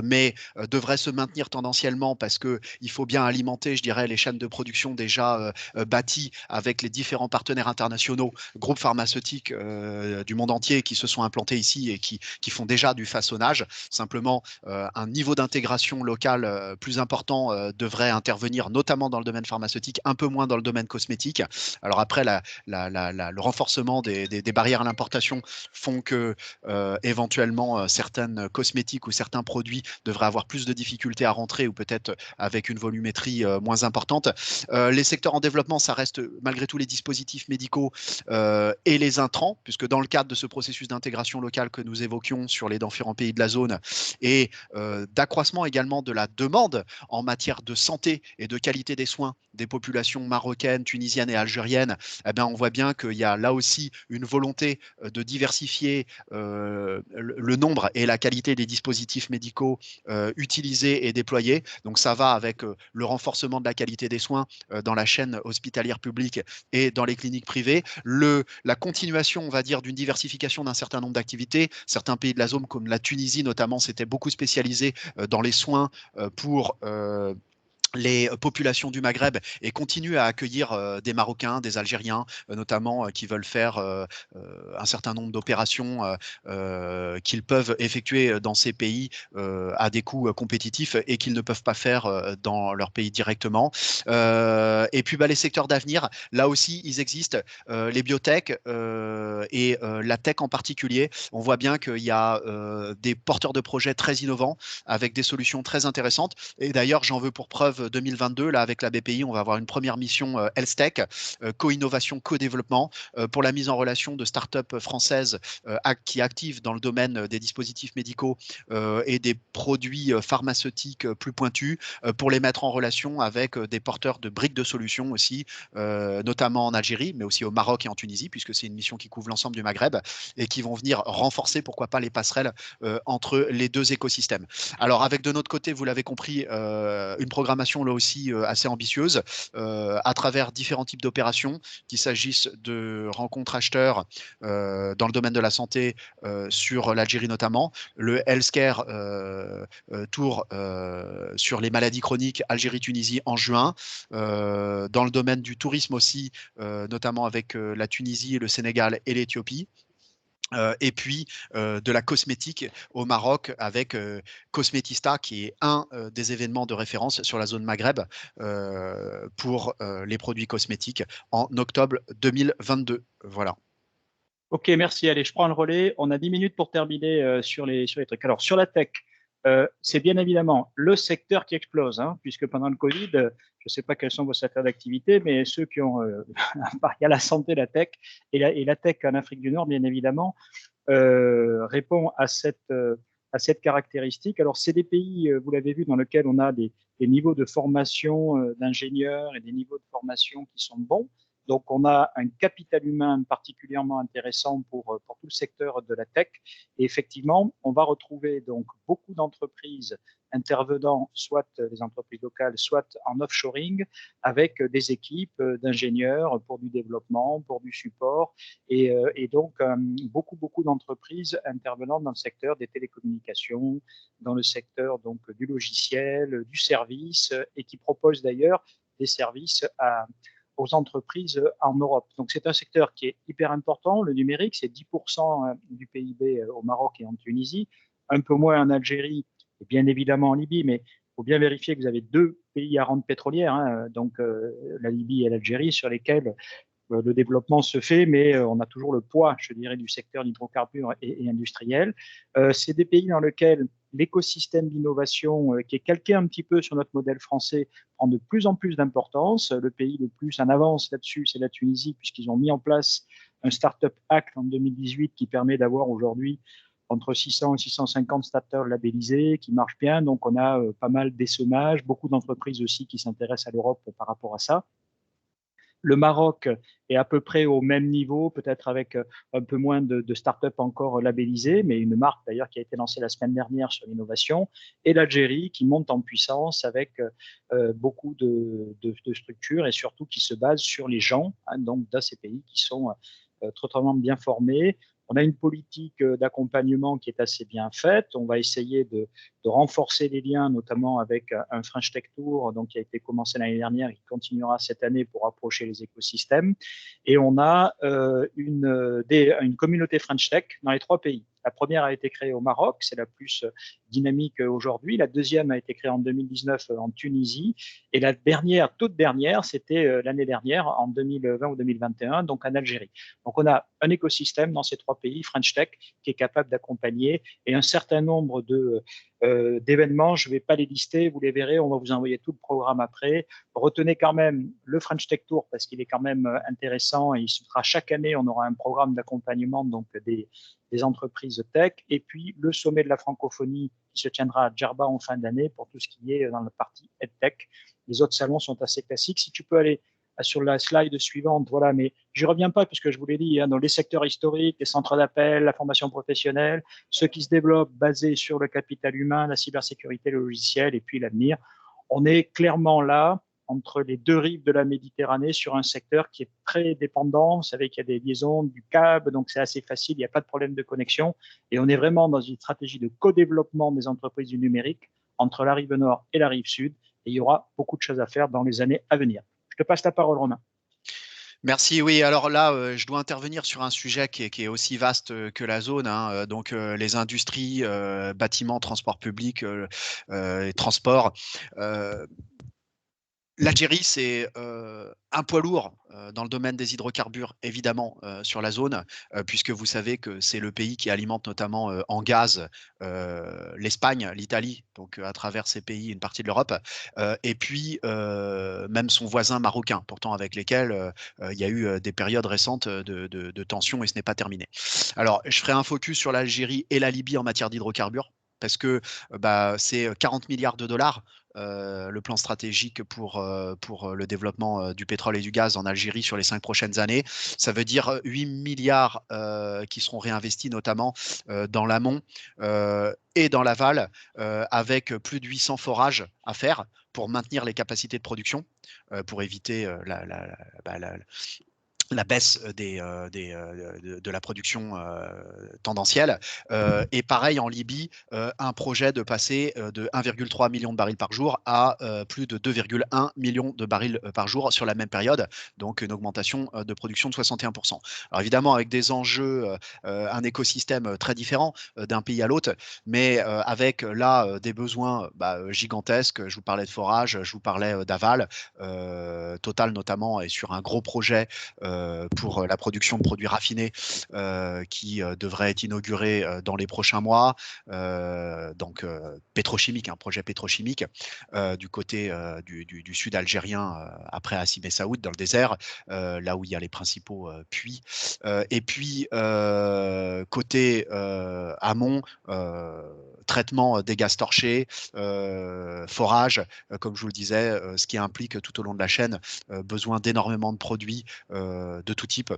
mais devraient se maintenir tendanciellement parce qu'il faut bien alimenter, je dirais, les chaînes de production déjà bâties avec les différents partenaires internationaux, groupes pharmaceutiques du monde entier qui se sont implantés ici et qui font déjà du façonnage. Simplement, un niveau d'intégration locale plus important devrait intervenir, notamment dans le domaine pharmaceutique, un peu moins dans le domaine cosmétique. Alors après, le renforcement des barrières à l'importation font que éventuellement certaines cosmétiques ou certains produits devraient avoir plus de difficultés à rentrer, ou peut-être avec une volumétrie industries moins importantes. Les secteurs en développement, ça reste malgré tout les dispositifs médicaux et les intrants, puisque dans le cadre de ce processus d'intégration locale que nous évoquions sur les différents pays de la zone et d'accroissement également de la demande en matière de santé et de qualité des soins des populations marocaines, tunisiennes et algériennes, eh bien, on voit bien qu'il y a là aussi une volonté de diversifier le nombre et la qualité des dispositifs médicaux utilisés et déployés. Donc ça va avec le renforcement de la qualité des soins dans la chaîne hospitalière publique et dans les cliniques privées, la continuation, on va dire, d'une diversification d'un certain nombre d'activités. Certains pays de la zone, comme la Tunisie notamment, s'étaient beaucoup spécialisés dans les soins pour les populations du Maghreb et continuent à accueillir des Marocains, des Algériens, notamment qui veulent faire un certain nombre d'opérations qu'ils peuvent effectuer dans ces pays à des coûts compétitifs et qu'ils ne peuvent pas faire dans leur pays directement. Et puis les secteurs d'avenir, là aussi, ils existent. Les biotech et la tech en particulier, on voit bien qu'il y a des porteurs de projets très innovants avec des solutions très intéressantes. Et d'ailleurs, j'en veux pour preuve 2022, là, avec la BPI, on va avoir une première mission Health Tech, co-innovation, co-développement, pour la mise en relation de start-up françaises qui activent dans le domaine des dispositifs médicaux et des produits pharmaceutiques plus pointus, pour les mettre en relation avec des porteurs de briques de solutions aussi, notamment en Algérie, mais aussi au Maroc et en Tunisie, puisque c'est une mission qui couvre l'ensemble du Maghreb, et qui vont venir renforcer, pourquoi pas, les passerelles entre les deux écosystèmes. Alors, avec de notre côté, vous l'avez compris, une programmation là aussi assez ambitieuse à travers différents types d'opérations, qu'il s'agisse de rencontres acheteurs dans le domaine de la santé sur l'Algérie notamment, le Healthcare Tour sur les maladies chroniques Algérie-Tunisie en juin, dans le domaine du tourisme aussi, notamment avec la Tunisie, le Sénégal et l'Éthiopie. Et puis de la cosmétique au Maroc avec Cosmetista, qui est un des événements de référence sur la zone Maghreb pour les produits cosmétiques en octobre 2022. Voilà. Ok, merci. Allez, je prends le relais. On a 10 minutes pour terminer sur les trucs. Alors, sur la tech, c'est bien évidemment le secteur qui explose, hein, puisque pendant le Covid, je ne sais pas quels sont vos secteurs d'activité, mais ceux qui ont, il y a la santé, la tech, et la tech en Afrique du Nord, bien évidemment, répond à cette caractéristique. Alors, c'est des pays, vous l'avez vu, dans lesquels on a des niveaux de formation d'ingénieurs et des niveaux de formation qui sont bons. Donc, on a un capital humain particulièrement intéressant pour tout le secteur de la tech. Et effectivement, on va retrouver donc beaucoup d'entreprises intervenant, soit les entreprises locales, soit en offshoring, avec des équipes d'ingénieurs pour du développement, pour du support, et donc beaucoup d'entreprises intervenant dans le secteur des télécommunications, dans le secteur donc du logiciel, du service, et qui proposent d'ailleurs des services aux entreprises en Europe. Donc, c'est un secteur qui est hyper important. Le numérique, c'est 10% du PIB au Maroc et en Tunisie, un peu moins en Algérie et bien évidemment en Libye, mais il faut bien vérifier que vous avez deux pays à rente pétrolière, hein, donc la Libye et l'Algérie, sur lesquels le développement se fait, mais on a toujours le poids, je dirais, du secteur d'hydrocarbures et industriel. C'est des pays dans lesquels l'écosystème d'innovation, qui est calqué un petit peu sur notre modèle français, prend de plus en plus d'importance. Le pays le plus en avance là-dessus, c'est la Tunisie, puisqu'ils ont mis en place un Startup Act en 2018 qui permet d'avoir aujourd'hui entre 600 et 650 startups labellisés, qui marchent bien. Donc, on a pas mal d'essaimages, beaucoup d'entreprises aussi qui s'intéressent à l'Europe par rapport à ça. Le Maroc est à peu près au même niveau, peut-être avec un peu moins de startups encore labellisées, mais une marque d'ailleurs qui a été lancée la semaine dernière sur l'innovation. Et l'Algérie qui monte en puissance avec beaucoup de structures et surtout qui se base sur les gens, hein, donc dans ces pays qui sont totalement bien formés. On a une politique d'accompagnement qui est assez bien faite. On va essayer de renforcer les liens, notamment avec un French Tech Tour, donc qui a été commencé l'année dernière et qui continuera cette année pour approcher les écosystèmes. Et on a une communauté French Tech dans les trois pays. La première a été créée au Maroc, c'est la plus dynamique aujourd'hui. La deuxième a été créée en 2019 en Tunisie. Et la dernière, toute dernière, c'était l'année dernière, en 2020 ou 2021, donc en Algérie. Donc on a un écosystème dans ces trois pays, French Tech, qui est capable d'accompagner et un certain nombre d'événements. Je ne vais pas les lister, vous les verrez, on va vous envoyer tout le programme après. Retenez quand même le French Tech Tour parce qu'il est quand même intéressant et il se fera chaque année. On aura un programme d'accompagnement donc des entreprises tech et puis le sommet de la francophonie qui se tiendra à Djerba en fin d'année pour tout ce qui est dans la partie EdTech. Les autres salons sont assez classiques. Si tu peux aller sur la slide suivante, voilà, mais je reviens pas puisque je vous l'ai dit, dans les secteurs historiques, les centres d'appel, la formation professionnelle, ceux qui se développent basés sur le capital humain, la cybersécurité, le logiciel et puis l'avenir. On est clairement là entre les deux rives de la Méditerranée sur un secteur qui est très dépendant. Vous savez qu'il y a des liaisons du câble, donc c'est assez facile, il n'y a pas de problème de connexion. Et on est vraiment dans une stratégie de co-développement des entreprises du numérique entre la rive nord et la rive sud. Et il y aura beaucoup de choses à faire dans les années à venir. Je te passe la parole, Romain. Merci. Oui, alors là, je dois intervenir sur un sujet qui est aussi vaste que la zone, hein, donc les industries, bâtiments, transport public, et transport. L'Algérie, c'est un poids lourd dans le domaine des hydrocarbures, évidemment, sur la zone, puisque vous savez que c'est le pays qui alimente notamment en gaz l'Espagne, l'Italie, donc à travers ces pays, une partie de l'Europe, et puis même son voisin marocain, pourtant avec lesquels il y a eu des périodes récentes de tensions et ce n'est pas terminé. Alors, je ferai un focus sur l'Algérie et la Libye en matière d'hydrocarbures, parce que c'est 40 milliards de dollars le plan stratégique pour le développement du pétrole et du gaz en Algérie sur les 5 prochaines années. Ça veut dire 8 milliards qui seront réinvestis notamment dans l'amont et dans l'aval, avec plus de 800 forages à faire pour maintenir les capacités de production, pour éviter la baisse de la production tendancielle. Et pareil en Libye, un projet de passer de 1,3 million de barils par jour à plus de 2,1 millions de barils par jour sur la même période, donc une augmentation de production de 61%. Alors évidemment avec des enjeux, un écosystème très différent d'un pays à l'autre, mais avec là des besoins gigantesques. Je vous parlais de forage, je vous parlais d'aval. Total notamment est sur un gros projet pour la production de produits raffinés qui devrait être inauguré dans les prochains mois. Donc pétrochimique, un projet pétrochimique du côté du sud algérien, après Hassi Messaoud, dans le désert, là où il y a les principaux puits. Et puis côté amont, traitement des gaz torchés, forage, comme je vous le disais, ce qui implique tout au long de la chaîne besoin d'énormément de produits de tout type.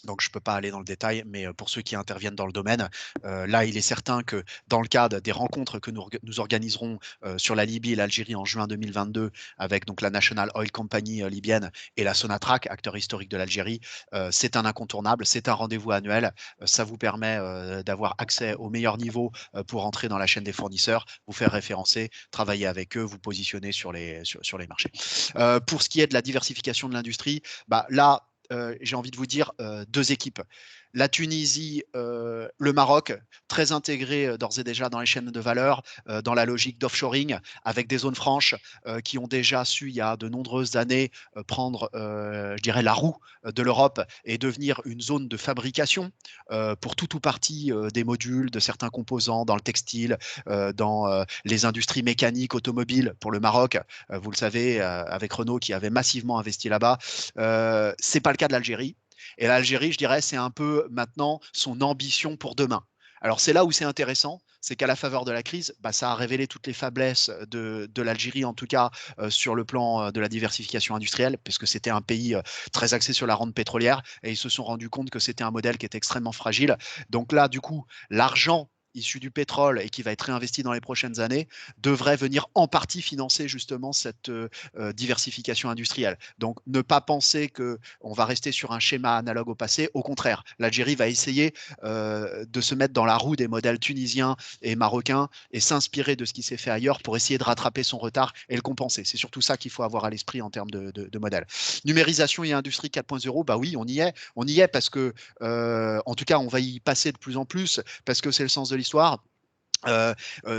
Donc, je ne peux pas aller dans le détail, mais pour ceux qui interviennent dans le domaine, là, il est certain que dans le cadre des rencontres que nous organiserons sur la Libye et l'Algérie en juin 2022, avec donc la National Oil Company libyenne et la Sonatrach, acteur historique de l'Algérie, c'est un incontournable, c'est un rendez-vous annuel. Ça vous permet d'avoir accès au meilleur niveau pour entrer dans la chaîne des fournisseurs, vous faire référencer, travailler avec eux, vous positionner sur les marchés. Pour ce qui est de la diversification de l'industrie, là, j'ai envie de vous dire deux équipes. La Tunisie, le Maroc, très intégrés d'ores et déjà dans les chaînes de valeur, dans la logique d'offshoring, avec des zones franches qui ont déjà su, il y a de nombreuses années, prendre, je dirais, la roue de l'Europe et devenir une zone de fabrication pour tout ou partie des modules, de certains composants dans le textile, dans les industries mécaniques, automobiles pour le Maroc. Vous le savez, avec Renault qui avait massivement investi là-bas. C'est pas le cas de l'Algérie. Et l'Algérie, je dirais, c'est un peu maintenant son ambition pour demain. Alors c'est là où c'est intéressant, c'est qu'à la faveur de la crise, ça a révélé toutes les faiblesses de l'Algérie, en tout cas sur le plan de la diversification industrielle, puisque c'était un pays très axé sur la rente pétrolière, et ils se sont rendus compte que c'était un modèle qui était extrêmement fragile. Donc là, du coup, l'argent issu du pétrole et qui va être réinvesti dans les prochaines années, devrait venir en partie financer justement cette diversification industrielle. Donc, ne pas penser qu'on va rester sur un schéma analogue au passé. Au contraire, l'Algérie va essayer de se mettre dans la roue des modèles tunisiens et marocains et s'inspirer de ce qui s'est fait ailleurs pour essayer de rattraper son retard et le compenser. C'est surtout ça qu'il faut avoir à l'esprit en termes de modèle. Numérisation et industrie 4.0, bah oui, on y est parce que, en tout cas, on va y passer de plus en plus parce que c'est le sens de l'histoire.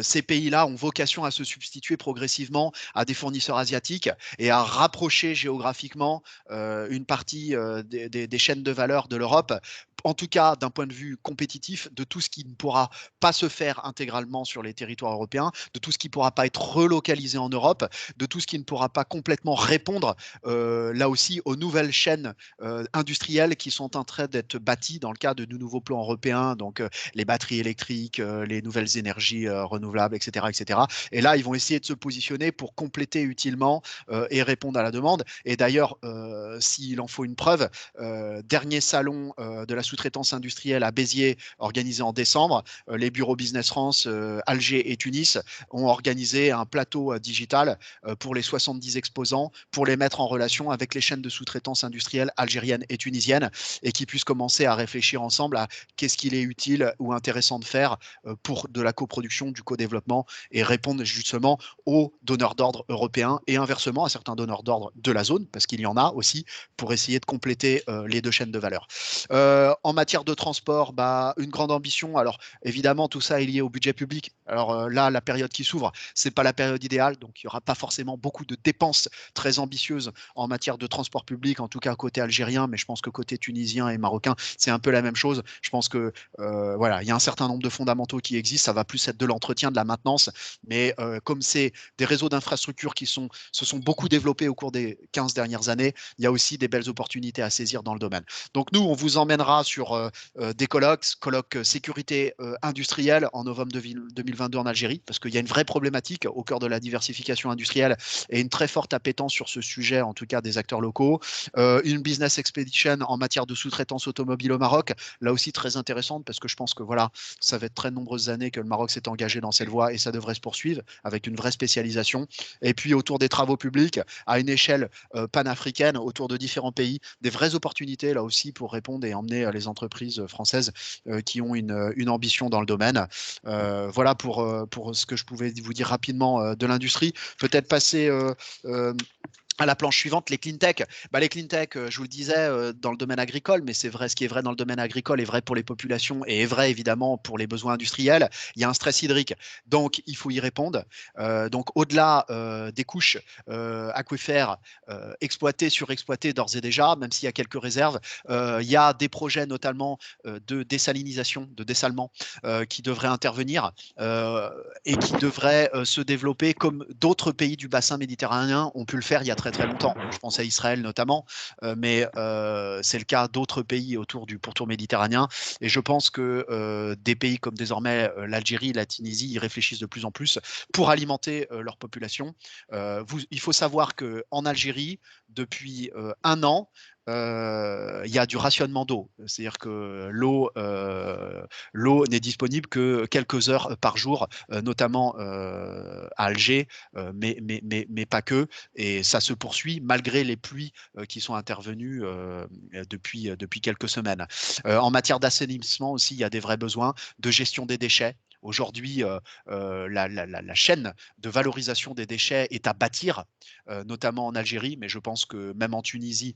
Ces pays-là ont vocation à se substituer progressivement à des fournisseurs asiatiques et à rapprocher géographiquement une partie des chaînes de valeur de l'Europe, en tout cas d'un point de vue compétitif, de tout ce qui ne pourra pas se faire intégralement sur les territoires européens, de tout ce qui ne pourra pas être relocalisé en Europe, de tout ce qui ne pourra pas complètement répondre là aussi aux nouvelles chaînes industrielles qui sont en train d'être bâties dans le cadre de nouveaux plans européens, donc les batteries électriques, les nouvelles énergies renouvelables, etc., etc. Et là, ils vont essayer de se positionner pour compléter utilement et répondre à la demande. Et d'ailleurs, s'il en faut une preuve, dernier salon de la sous-traitance industrielle à Béziers organisé en décembre, les bureaux Business France, Alger et Tunis ont organisé un plateau digital pour les 70 exposants pour les mettre en relation avec les chaînes de sous-traitance industrielle algériennes et tunisiennes et qui puissent commencer à réfléchir ensemble à qu'est-ce qu'il est utile ou intéressant de faire pour de la coproduction, du co-développement et répondre justement aux donneurs d'ordre européens et inversement à certains donneurs d'ordre de la zone, parce qu'il y en a aussi, pour essayer de compléter les deux chaînes de valeur. En matière de transport, bah, une grande ambition. Alors évidemment, tout ça est lié au budget public. Alors là, la période qui s'ouvre, c'est pas la période idéale, donc il n'y aura pas forcément beaucoup de dépenses très ambitieuses en matière de transport public, en tout cas côté algérien, mais je pense que côté tunisien et marocain, c'est un peu la même chose. Je pense que voilà, il y a un certain nombre de fondamentaux qui existent, ça va plus être de l'entretien, de la maintenance, mais comme c'est des réseaux d'infrastructures qui se sont beaucoup développés au cours des 15 dernières années, il y a aussi des belles opportunités à saisir dans le domaine. Donc nous, on vous emmènera sur des colloques sécurité industrielle en novembre 2022 en Algérie, parce qu'il y a une vraie problématique au cœur de la diversification industrielle et une très forte appétence sur ce sujet, en tout cas des acteurs locaux. Une business expedition en matière de sous-traitance automobile au Maroc, là aussi très intéressante, parce que je pense que voilà, ça va être très nombreuses années que le Maroc s'est engagé dans cette voie et ça devrait se poursuivre avec une vraie spécialisation. Et puis autour des travaux publics, à une échelle panafricaine, autour de différents pays, des vraies opportunités là aussi pour répondre et emmener les entreprises françaises qui ont une ambition dans le domaine. Voilà pour ce que je pouvais vous dire rapidement de l'industrie. Peut-être passer à la planche suivante, les clean tech. Bah, les clean tech, je vous le disais, dans le domaine agricole, mais c'est vrai, ce qui est vrai dans le domaine agricole est vrai pour les populations et est vrai évidemment pour les besoins industriels. Il y a un stress hydrique, donc il faut y répondre. Donc au-delà des couches aquifères exploitées, surexploitées d'ores et déjà, même s'il y a quelques réserves, il y a des projets notamment de désalinisation, de dessalement qui devraient intervenir et qui devraient se développer comme d'autres pays du bassin méditerranéen ont pu le faire il y a très longtemps. Je pense à Israël notamment, mais c'est le cas d'autres pays autour du pourtour méditerranéen. Et je pense que des pays comme désormais l'Algérie, la Tunisie y réfléchissent de plus en plus pour alimenter leur population. Il faut savoir qu'en Algérie, depuis un an, il y a du rationnement d'eau. C'est-à-dire que l'eau n'est disponible que quelques heures par jour, notamment à Alger, mais pas que. Et ça se poursuit malgré les pluies qui sont intervenues depuis quelques semaines. En matière d'assainissement aussi, il y a des vrais besoins de gestion des déchets. Aujourd'hui, la chaîne de valorisation des déchets est à bâtir, notamment en Algérie, mais je pense que même en Tunisie,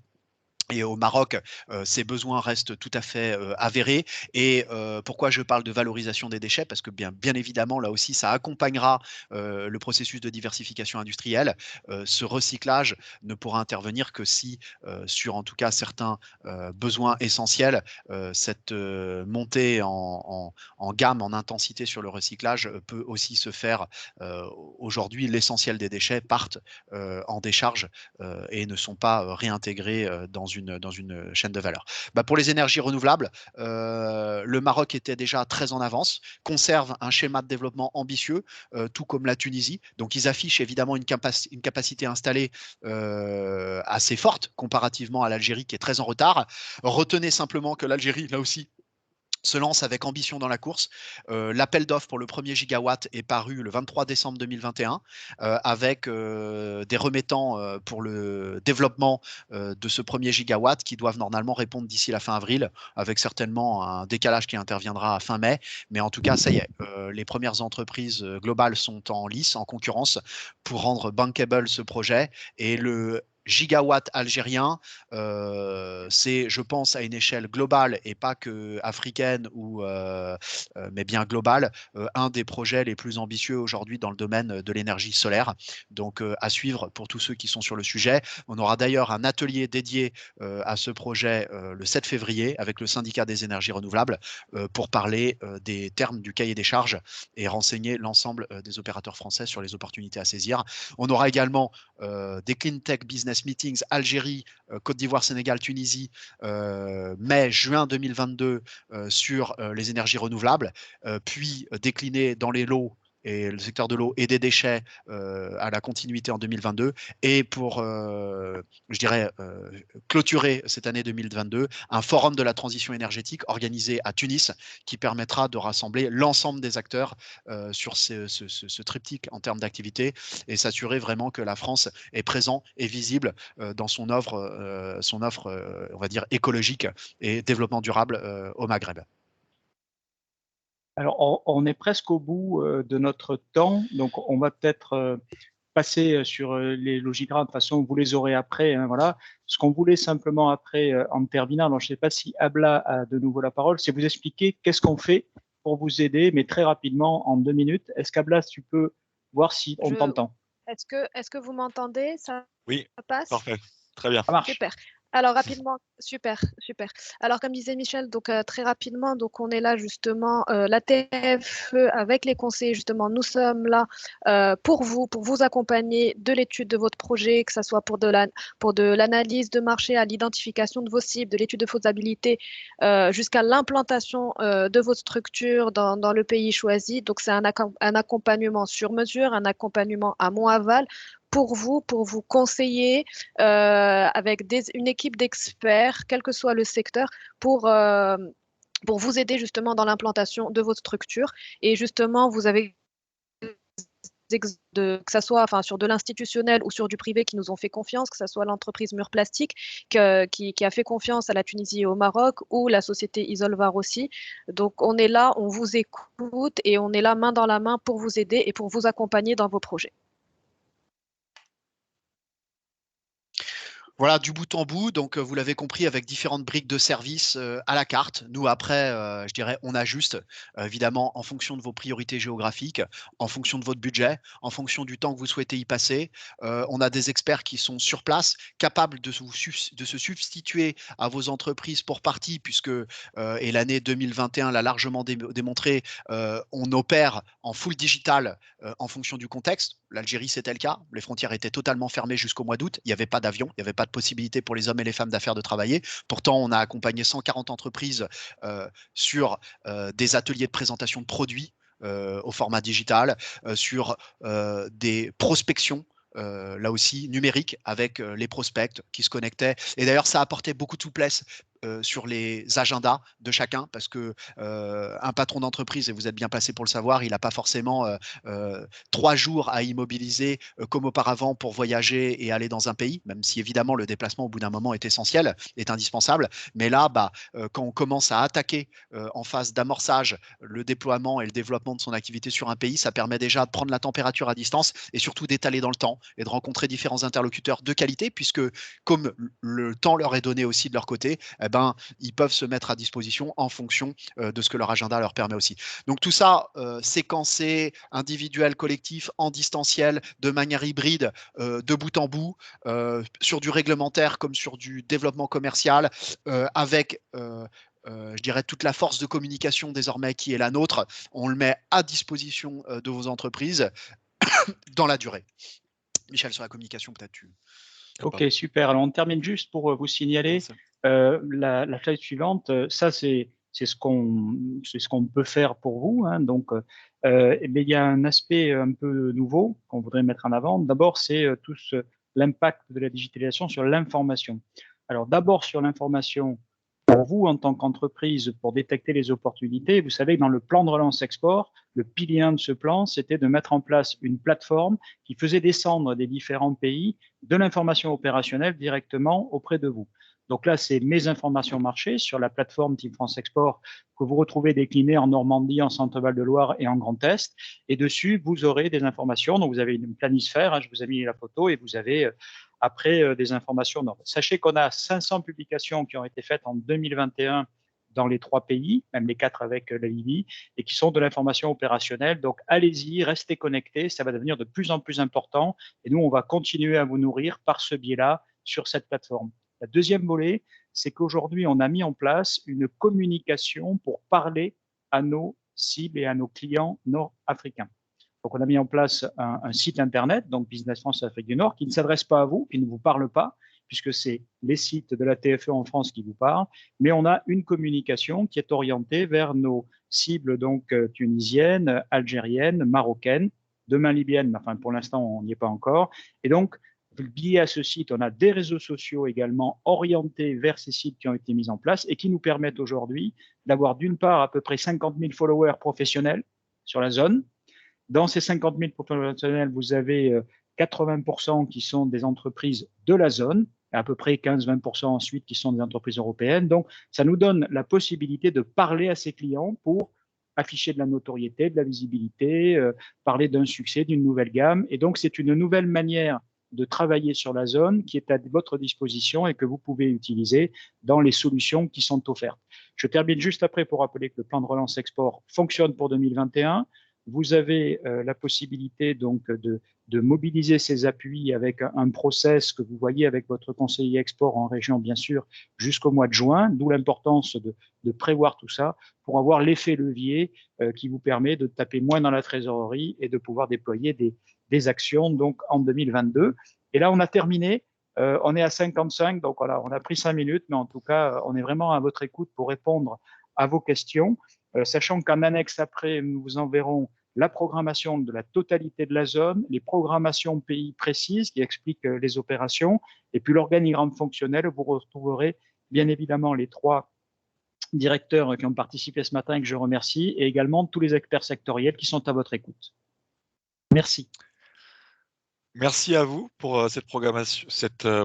et au Maroc, ces besoins restent tout à fait avérés. Et pourquoi je parle de valorisation des déchets? Parce que bien évidemment, là aussi, ça accompagnera le processus de diversification industrielle. Ce recyclage ne pourra intervenir que si, sur en tout cas certains besoins essentiels, cette montée en gamme, en intensité sur le recyclage peut aussi se faire. Aujourd'hui, l'essentiel des déchets partent en décharge et ne sont pas réintégrés dans une chaîne de valeur. Bah, pour les énergies renouvelables, le Maroc était déjà très en avance, conserve un schéma de développement ambitieux, tout comme la Tunisie. Donc ils affichent évidemment une capacité installée assez forte comparativement à l'Algérie qui est très en retard. Retenez simplement que l'Algérie, là aussi, se lance avec ambition dans la course. L'appel d'offres pour le premier gigawatt est paru le 23 décembre 2021 avec des remettants pour le développement de ce premier gigawatt qui doivent normalement répondre d'ici la fin avril, avec certainement un décalage qui interviendra à fin mai. Mais en tout cas, ça y est, les premières entreprises globales sont en lice, en concurrence, pour rendre bankable ce projet. Et le gigawatt algérien, c'est, je pense, à une échelle globale et pas que africaine mais bien globale, un des projets les plus ambitieux aujourd'hui dans le domaine de l'énergie solaire. Donc, à suivre pour tous ceux qui sont sur le sujet. On aura d'ailleurs un atelier dédié à ce projet le 7 février avec le syndicat des énergies renouvelables pour parler des termes du cahier des charges et renseigner l'ensemble des opérateurs français sur les opportunités à saisir. On aura également des Clean Tech Business Meetings Algérie, Côte d'Ivoire, Sénégal, Tunisie, mai-juin 2022 sur les énergies renouvelables, puis décliné dans les lots et le secteur de l'eau et des déchets à la continuité en 2022. Et pour, je dirais, clôturer cette année 2022, un forum de la transition énergétique organisé à Tunis qui permettra de rassembler l'ensemble des acteurs sur ce triptyque en termes d'activité et s'assurer vraiment que la France est présente et visible dans son offre, on va dire, écologique et développement durable au Maghreb. Alors, on est presque au bout de notre temps, donc on va peut-être passer sur les logigrammes. De toute façon, vous les aurez après. Hein, voilà. Ce qu'on voulait simplement après, en terminant, alors je ne sais pas si Abla a de nouveau la parole, c'est vous expliquer qu'est-ce qu'on fait pour vous aider, mais très rapidement, en 2 minutes. Est-ce qu'Abla, tu peux voir si on t'entend? Est-ce que vous m'entendez? Oui, Ça passe? parfait. Très bien. Ça marche. Super. Alors rapidement, super, super. Alors comme disait Michel, donc très rapidement, donc on est là justement, la TFE avec les conseillers justement, nous sommes là pour vous accompagner de l'étude de votre projet, que ce soit pour de l'analyse de marché à l'identification de vos cibles, de l'étude de faisabilité jusqu'à l'implantation de votre structure dans le pays choisi. Donc c'est un accompagnement sur mesure, un accompagnement à aval pour vous conseiller avec une équipe d'experts, quel que soit le secteur, pour vous aider justement dans l'implantation de votre structure. Et justement, vous avez que ce soit enfin, sur de l'institutionnel ou sur du privé qui nous ont fait confiance, que ce soit l'entreprise Mur Plastique qui a fait confiance à la Tunisie et au Maroc ou la société Isolvar aussi. Donc on est là, on vous écoute et on est là main dans la main pour vous aider et pour vous accompagner dans vos projets. Voilà, du bout en bout, donc vous l'avez compris, avec différentes briques de services à la carte. Nous, après, je dirais, on ajuste, évidemment, en fonction de vos priorités géographiques, en fonction de votre budget, en fonction du temps que vous souhaitez y passer. On a des experts qui sont sur place, capables de se substituer à vos entreprises pour partie, puisque, et l'année 2021 l'a largement démontré, on opère en full digital en fonction du contexte. L'Algérie, c'était le cas. Les frontières étaient totalement fermées jusqu'au mois d'août. Il n'y avait pas d'avion, il n'y avait pas de possibilité pour les hommes et les femmes d'affaires de travailler. Pourtant, on a accompagné 140 entreprises sur des ateliers de présentation de produits au format digital, sur des prospections. Là aussi, numériques avec les prospects qui se connectaient. Et d'ailleurs, ça apportait beaucoup de souplesse sur les agendas de chacun parce que un patron d'entreprise, et vous êtes bien placé pour le savoir, il n'a pas forcément 3 jours à immobiliser comme auparavant pour voyager et aller dans un pays, même si évidemment le déplacement au bout d'un moment est essentiel, est indispensable. Mais là, quand on commence à attaquer en phase d'amorçage le déploiement et le développement de son activité sur un pays, ça permet déjà de prendre la température à distance et surtout d'étaler dans le temps et de rencontrer différents interlocuteurs de qualité, puisque comme le temps leur est donné aussi de leur côté, ils peuvent se mettre à disposition en fonction de ce que leur agenda leur permet aussi. Donc tout ça, séquencé, individuel, collectif, en distanciel, de manière hybride, de bout en bout, sur du réglementaire comme sur du développement commercial, avec je dirais toute la force de communication désormais qui est la nôtre. On le met à disposition de vos entreprises dans la durée. Michel, sur la communication, peut-être tu... Ok, super. Alors, on termine juste pour vous signaler la slide suivante. Ça, c'est ce qu'on peut faire pour vous. Hein. Donc, mais il y a un aspect un peu nouveau qu'on voudrait mettre en avant. D'abord, c'est l'impact de la digitalisation sur l'information. Alors, d'abord sur l'information pour vous, en tant qu'entreprise, pour détecter les opportunités, vous savez que dans le plan de relance export, le pilier 1 de ce plan, c'était de mettre en place une plateforme qui faisait descendre des différents pays de l'information opérationnelle directement auprès de vous. Donc là, c'est mes informations marché sur la plateforme Team France Export que vous retrouvez déclinée en Normandie, en Centre-Val de Loire et en Grand Est. Et dessus, vous aurez des informations. Donc, vous avez une planisphère, hein, je vous ai mis la photo, et vous avez après des informations. Donc, sachez qu'on a 500 publications qui ont été faites en 2021 dans les 3 pays, même les 4 avec la Libye, et qui sont de l'information opérationnelle. Donc, allez-y, restez connectés, ça va devenir de plus en plus important. Et nous, on va continuer à vous nourrir par ce biais-là sur cette plateforme. La deuxième volet, c'est qu'aujourd'hui, on a mis en place une communication pour parler à nos cibles et à nos clients nord-africains. Donc, on a mis en place un site internet, donc Business France Afrique du Nord, qui ne s'adresse pas à vous, qui ne vous parle pas, puisque c'est les sites de la TFE en France qui vous parlent, mais on a une communication qui est orientée vers nos cibles donc tunisiennes, algériennes, marocaines, demain libyennes, mais enfin pour l'instant on n'y est pas encore. Et donc, lié à ce site, on a des réseaux sociaux également orientés vers ces sites qui ont été mis en place et qui nous permettent aujourd'hui d'avoir d'une part à peu près 50 000 followers professionnels sur la zone. Dans ces 50 000 professionnels, vous avez 80% qui sont des entreprises de la zone, et à peu près 15-20% ensuite qui sont des entreprises européennes. Donc, ça nous donne la possibilité de parler à ces clients pour afficher de la notoriété, de la visibilité, parler d'un succès, d'une nouvelle gamme. Et donc, c'est une nouvelle manière de travailler sur la zone qui est à votre disposition et que vous pouvez utiliser dans les solutions qui sont offertes. Je termine juste après pour rappeler que le plan de relance export fonctionne pour 2021. Vous avez la possibilité donc de mobiliser ces appuis avec un process que vous voyez avec votre conseiller export en région, bien sûr, jusqu'au mois de juin, d'où l'importance de prévoir tout ça pour avoir l'effet levier qui vous permet de taper moins dans la trésorerie et de pouvoir déployer des actions donc en 2022. Et là, on a terminé. On est à 55, donc voilà, on a pris 5 minutes, mais en tout cas, on est vraiment à votre écoute pour répondre à vos questions, sachant qu'en annexe après, nous vous enverrons la programmation de la totalité de la zone, les programmations pays précises qui expliquent les opérations, et puis l'organigramme fonctionnel. Vous retrouverez bien évidemment les 3 directeurs qui ont participé ce matin et que je remercie, et également tous les experts sectoriels qui sont à votre écoute. Merci. Merci à vous pour cette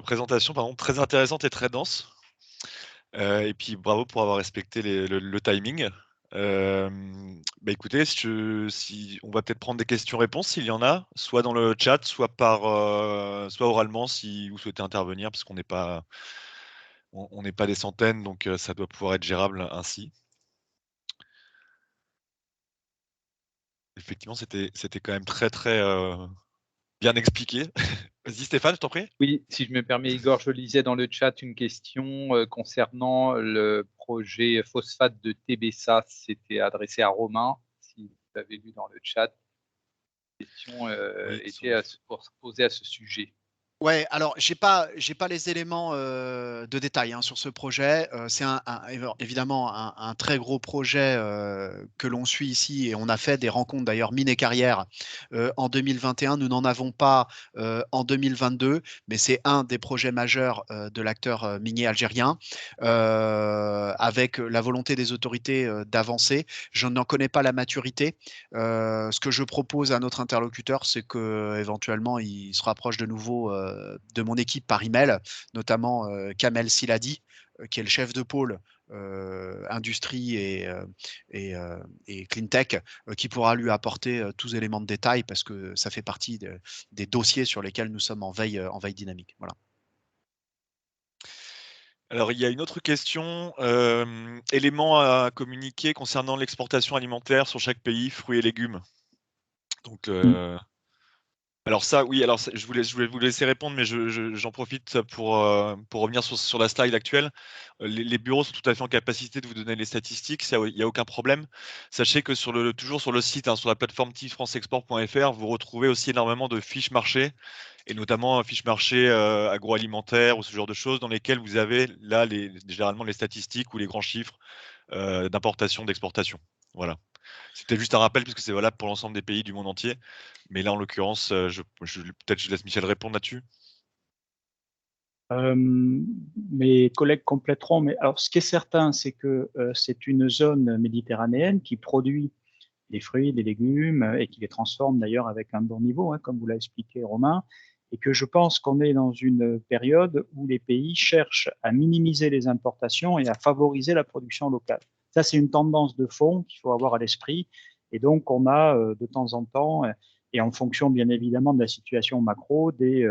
présentation très intéressante et très dense. Et puis bravo pour avoir respecté le timing. Écoutez, on va peut-être prendre des questions-réponses s'il y en a, soit dans le chat, soit soit oralement si vous souhaitez intervenir, parce qu'on n'est pas des centaines, donc ça doit pouvoir être gérable ainsi. Effectivement, c'était quand même très bien expliqué. Vas-y Stéphane, je t'en prie. Oui, si je me permets, Igor, je lisais dans le chat une question concernant le projet phosphate de TBSA. C'était adressé à Romain, si vous avez lu dans le chat. La question était posée à ce sujet. Ouais, alors j'ai pas les éléments de détail hein, sur ce projet. C'est évidemment un très gros projet que l'on suit ici et on a fait des rencontres d'ailleurs mine et carrière en 2021. Nous n'en avons pas en 2022, mais c'est un des projets majeurs de l'acteur minier algérien avec la volonté des autorités d'avancer. Je n'en connais pas la maturité. Ce que je propose à notre interlocuteur, c'est que éventuellement il se rapproche de nouveau de mon équipe par email, notamment Kamel Siladi, qui est le chef de pôle industrie et clean tech, qui pourra lui apporter tous éléments de détail parce que ça fait partie des dossiers sur lesquels nous sommes en veille dynamique. Voilà. Alors, il y a une autre question, éléments à communiquer concernant l'exportation alimentaire sur chaque pays, fruits et légumes. Donc, alors ça, oui, alors je voulais vous laisser répondre, mais j'en profite pour revenir sur la slide actuelle. Les bureaux sont tout à fait en capacité de vous donner les statistiques, il n'y a aucun problème. Sachez que toujours sur le site, hein, sur la plateforme teamfranceexport.fr, vous retrouvez aussi énormément de fiches marché, et notamment fiches marché agroalimentaires ou ce genre de choses, dans lesquelles vous avez là généralement les statistiques ou les grands chiffres d'importation, d'exportation. Voilà. C'était juste un rappel puisque c'est valable pour l'ensemble des pays du monde entier. Mais là, en l'occurrence, peut-être je laisse Michel répondre là-dessus. Mes collègues compléteront, mais alors ce qui est certain, c'est que c'est une zone méditerranéenne qui produit des fruits, des légumes et qui les transforme d'ailleurs avec un bon niveau, hein, comme vous l'a expliqué Romain, et que je pense qu'on est dans une période où les pays cherchent à minimiser les importations et à favoriser la production locale. Ça, c'est une tendance de fond qu'il faut avoir à l'esprit. Et donc, on a de temps en temps, et en fonction bien évidemment de la situation macro, des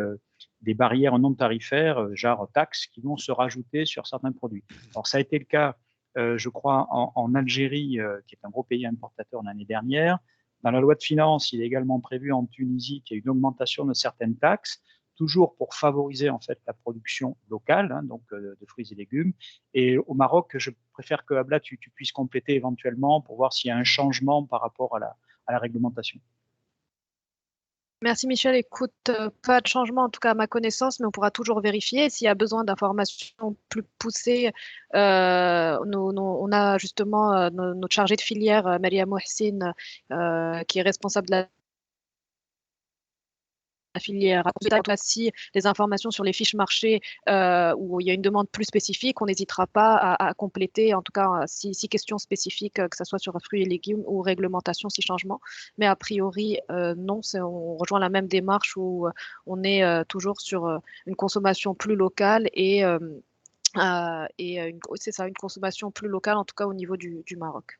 barrières non tarifaires, genre taxes, qui vont se rajouter sur certains produits. Alors, ça a été le cas, je crois, en Algérie, qui est un gros pays importateur l'année dernière. Dans la loi de finances, il est également prévu en Tunisie qu'il y ait une augmentation de certaines taxes, toujours pour favoriser en fait la production locale, hein, donc de fruits et légumes. Et au Maroc, je préfère que Abla, tu puisses compléter éventuellement pour voir s'il y a un changement par rapport à la réglementation. Merci Michel. Écoute, pas de changement en tout cas à ma connaissance, mais on pourra toujours vérifier. S'il y a besoin d'informations plus poussées, on a justement notre chargée de filière, Maria Mohsin, qui est responsable de la filière. Si les informations sur les fiches marché où il y a une demande plus spécifique, on n'hésitera pas à compléter, en tout cas si questions spécifiques, que ce soit sur fruits et légumes ou réglementation si changement. Mais a priori, non, on rejoint la même démarche où on est toujours sur une consommation plus locale c'est ça, une consommation plus locale, en tout cas au niveau du Maroc.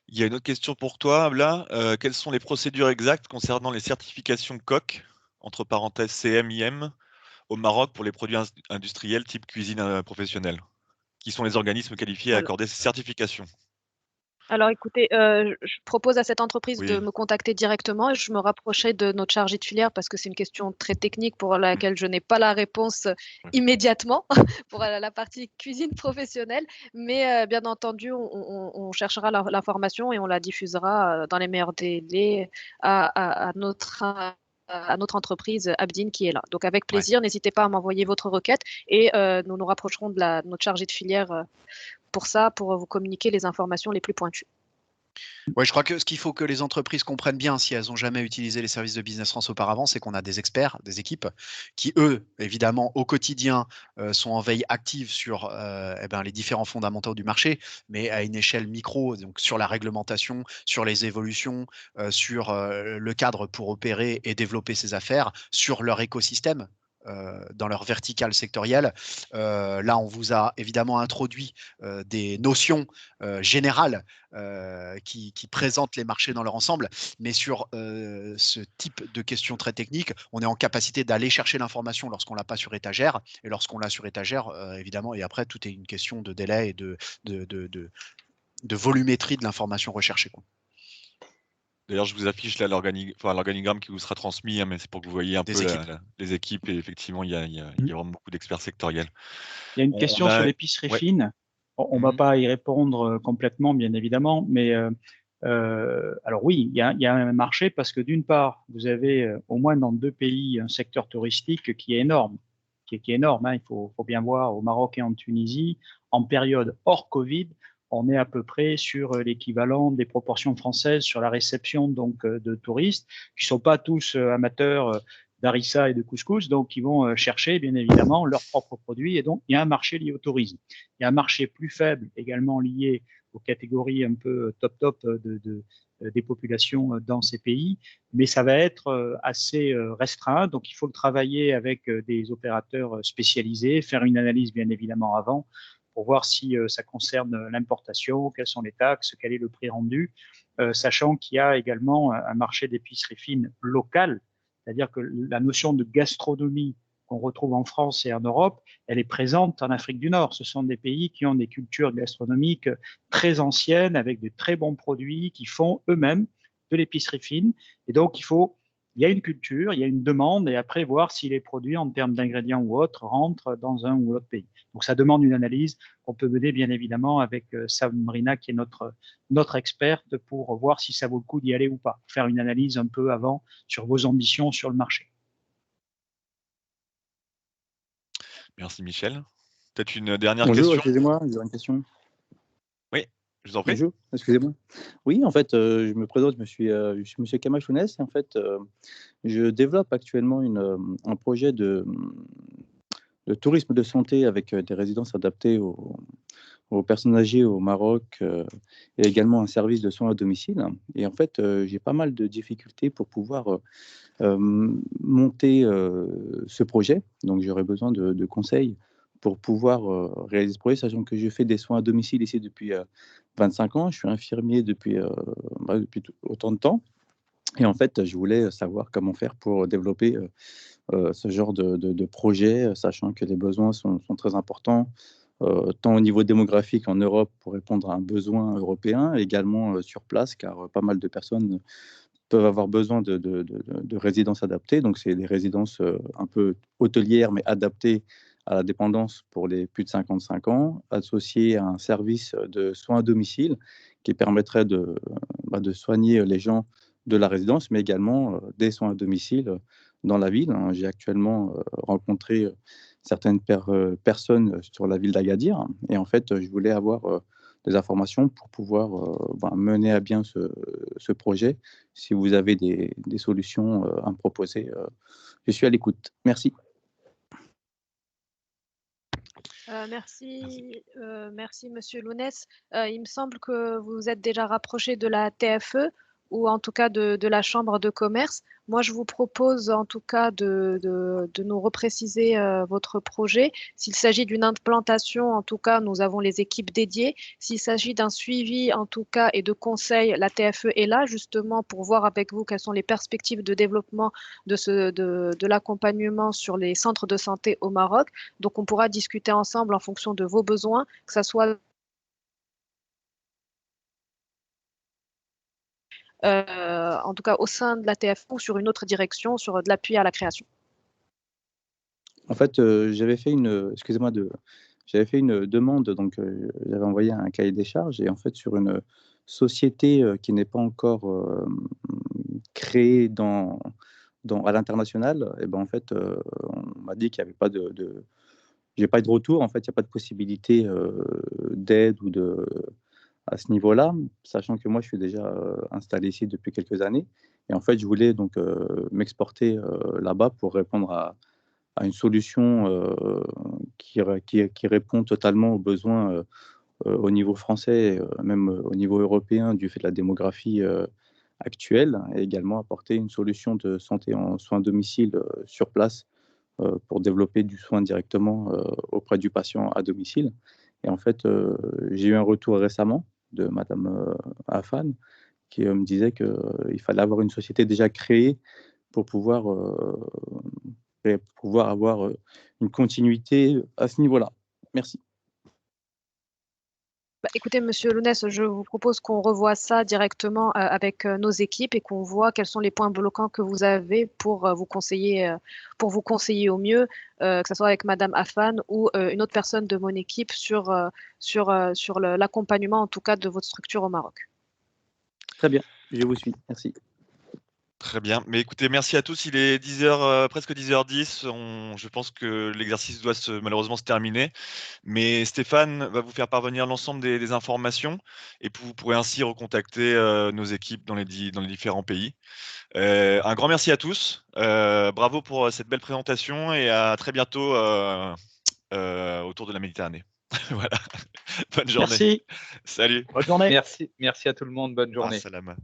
Il y a une autre question pour toi, Abla. Quelles sont les procédures exactes concernant les certifications COC, entre parenthèses CM/IM, au Maroc pour les produits industriels type cuisine professionnelle? Qui sont les organismes qualifiés à accorder ces certifications? Alors écoutez, je propose à cette entreprise de Oui. me contacter directement et je me rapprocherai de notre chargé de filière parce que c'est une question très technique pour laquelle je n'ai pas la réponse immédiatement pour la partie cuisine professionnelle. Mais bien entendu, on cherchera l'information et on la diffusera dans les meilleurs délais à notre entreprise Abdine qui est là. Donc avec plaisir, n'hésitez pas à m'envoyer votre requête et nous nous rapprocherons de notre chargé de filière pour ça, pour vous communiquer les informations les plus pointues. Ouais, je crois que ce qu'il faut que les entreprises comprennent bien, si elles n'ont jamais utilisé les services de Business France auparavant, c'est qu'on a des experts, des équipes, qui eux, évidemment, au quotidien, sont en veille active sur les différents fondamentaux du marché, mais à une échelle micro, donc sur la réglementation, sur les évolutions, sur le cadre pour opérer et développer ses affaires, sur leur écosystème. Dans leur verticale sectorielle. Là, on vous a évidemment introduit des notions générales qui présentent les marchés dans leur ensemble, mais sur ce type de questions très techniques, on est en capacité d'aller chercher l'information lorsqu'on ne l'a pas sur étagère, et lorsqu'on l'a sur étagère, évidemment, et après, tout est une question de délai et de volumétrie de l'information recherchée, quoi. D'ailleurs, je vous affiche là l'organigramme qui vous sera transmis, hein, mais c'est pour que vous voyez un peu les équipes. Et effectivement, il y a vraiment beaucoup d'experts sectoriels. Il y a une question sur l'épicerie fine. On ne va pas y répondre complètement, bien évidemment, mais alors oui, il y a un marché parce que d'une part, vous avez au moins dans 2 pays un secteur touristique qui est énorme, qui est énorme. Hein, il faut bien voir au Maroc et en Tunisie, en période hors Covid, on est à peu près sur l'équivalent des proportions françaises sur la réception donc de touristes qui sont pas tous amateurs d'harissa et de couscous, donc ils vont chercher bien évidemment leurs propres produits et donc il y a un marché lié au tourisme. Il y a un marché plus faible également lié aux catégories un peu top des populations dans ces pays, mais ça va être assez restreint, donc il faut le travailler avec des opérateurs spécialisés, faire une analyse bien évidemment avant pour voir si ça concerne l'importation, quelles sont les taxes, quel est le prix rendu, sachant qu'il y a également un marché d'épicerie fine local, c'est-à-dire que la notion de gastronomie qu'on retrouve en France et en Europe, elle est présente en Afrique du Nord. Ce sont des pays qui ont des cultures gastronomiques très anciennes, avec de très bons produits, qui font eux-mêmes de l'épicerie fine. Et donc, il y a une culture, il y a une demande, et après voir si les produits en termes d'ingrédients ou autres rentrent dans un ou l'autre pays. Donc ça demande une analyse qu'on peut mener bien évidemment avec Sabrina qui est notre experte pour voir si ça vaut le coup d'y aller ou pas, faire une analyse un peu avant sur vos ambitions sur le marché. Merci Michel. Peut-être une dernière question. question. Excusez-moi, il y a une question. Oui. Je vous en prie. Bonjour, excusez-moi. Oui, en fait, je me présente, je suis M. Kamal Chounès et en fait, je développe actuellement un projet de tourisme de santé avec des résidences adaptées aux personnes âgées au Maroc et également un service de soins à domicile. Et en fait, j'ai pas mal de difficultés pour pouvoir monter ce projet. Donc, j'aurais besoin de conseils pour pouvoir réaliser ce projet, sachant que je fais des soins à domicile ici depuis 25 ans. Je suis infirmier depuis autant de temps. Et en fait, je voulais savoir comment faire pour développer ce genre de projet, sachant que les besoins sont très importants, tant au niveau démographique en Europe pour répondre à un besoin européen, également sur place, car pas mal de personnes peuvent avoir besoin de résidences adaptées. Donc, c'est des résidences un peu hôtelières, mais adaptées à la dépendance pour les plus de 55 ans, associées à un service de soins à domicile qui permettrait de soigner les gens de la résidence, mais également des soins à domicile dans la ville. J'ai actuellement rencontré certaines personnes sur la ville d'Agadir. Et en fait, je voulais avoir des informations pour pouvoir mener à bien ce projet. Si vous avez des solutions à me proposer, je suis à l'écoute. Merci. Merci, Monsieur Lounès. Il me semble que vous êtes déjà rapproché de la TFE ou en tout cas de la Chambre de commerce. Moi, je vous propose en tout cas de nous repréciser votre projet. S'il s'agit d'une implantation, en tout cas, nous avons les équipes dédiées. S'il s'agit d'un suivi, en tout cas, et de conseils, la TFE est là justement pour voir avec vous quelles sont les perspectives de développement de l'accompagnement sur les centres de santé au Maroc. Donc, on pourra discuter ensemble en fonction de vos besoins, que ce soit en tout cas au sein de la TFE ou sur une autre direction, sur de l'appui à la création. En fait, j'avais fait j'avais fait une demande, donc j'avais envoyé un cahier des charges et en fait sur une société qui n'est pas encore créée à l'international, et ben en fait, on m'a dit qu'il n'y avait pas j'ai pas eu de retour. En fait, il n'y a pas de possibilité d'aide à ce niveau-là, sachant que moi, je suis déjà installé ici depuis quelques années. Et en fait, je voulais donc m'exporter là-bas pour répondre à une solution qui répond totalement aux besoins au niveau français, même au niveau européen, du fait de la démographie actuelle, et également apporter une solution de santé en soins à domicile sur place pour développer du soin directement auprès du patient à domicile. Et en fait, j'ai eu un retour récemment de Madame Afan qui me disait qu'il fallait avoir une société déjà créée pour pouvoir avoir une continuité à ce niveau-là. Merci. Écoutez, Monsieur Lounès, je vous propose qu'on revoie ça directement avec nos équipes et qu'on voit quels sont les points bloquants que vous avez pour vous conseiller au mieux, que ce soit avec Madame Afan ou une autre personne de mon équipe sur l'accompagnement, en tout cas, de votre structure au Maroc. Très bien, je vous suis. Merci. Très bien. Mais écoutez, merci à tous. Il est 10h, presque 10h10. Je pense que l'exercice doit malheureusement se terminer. Mais Stéphane va vous faire parvenir l'ensemble des informations et vous pourrez ainsi recontacter nos équipes dans les différents pays. Un grand merci à tous. Bravo pour cette belle présentation et à très bientôt autour de la Méditerranée. Voilà. Bonne journée. Merci. Salut. Bonne journée. Merci à tout le monde. Bonne journée. Salam.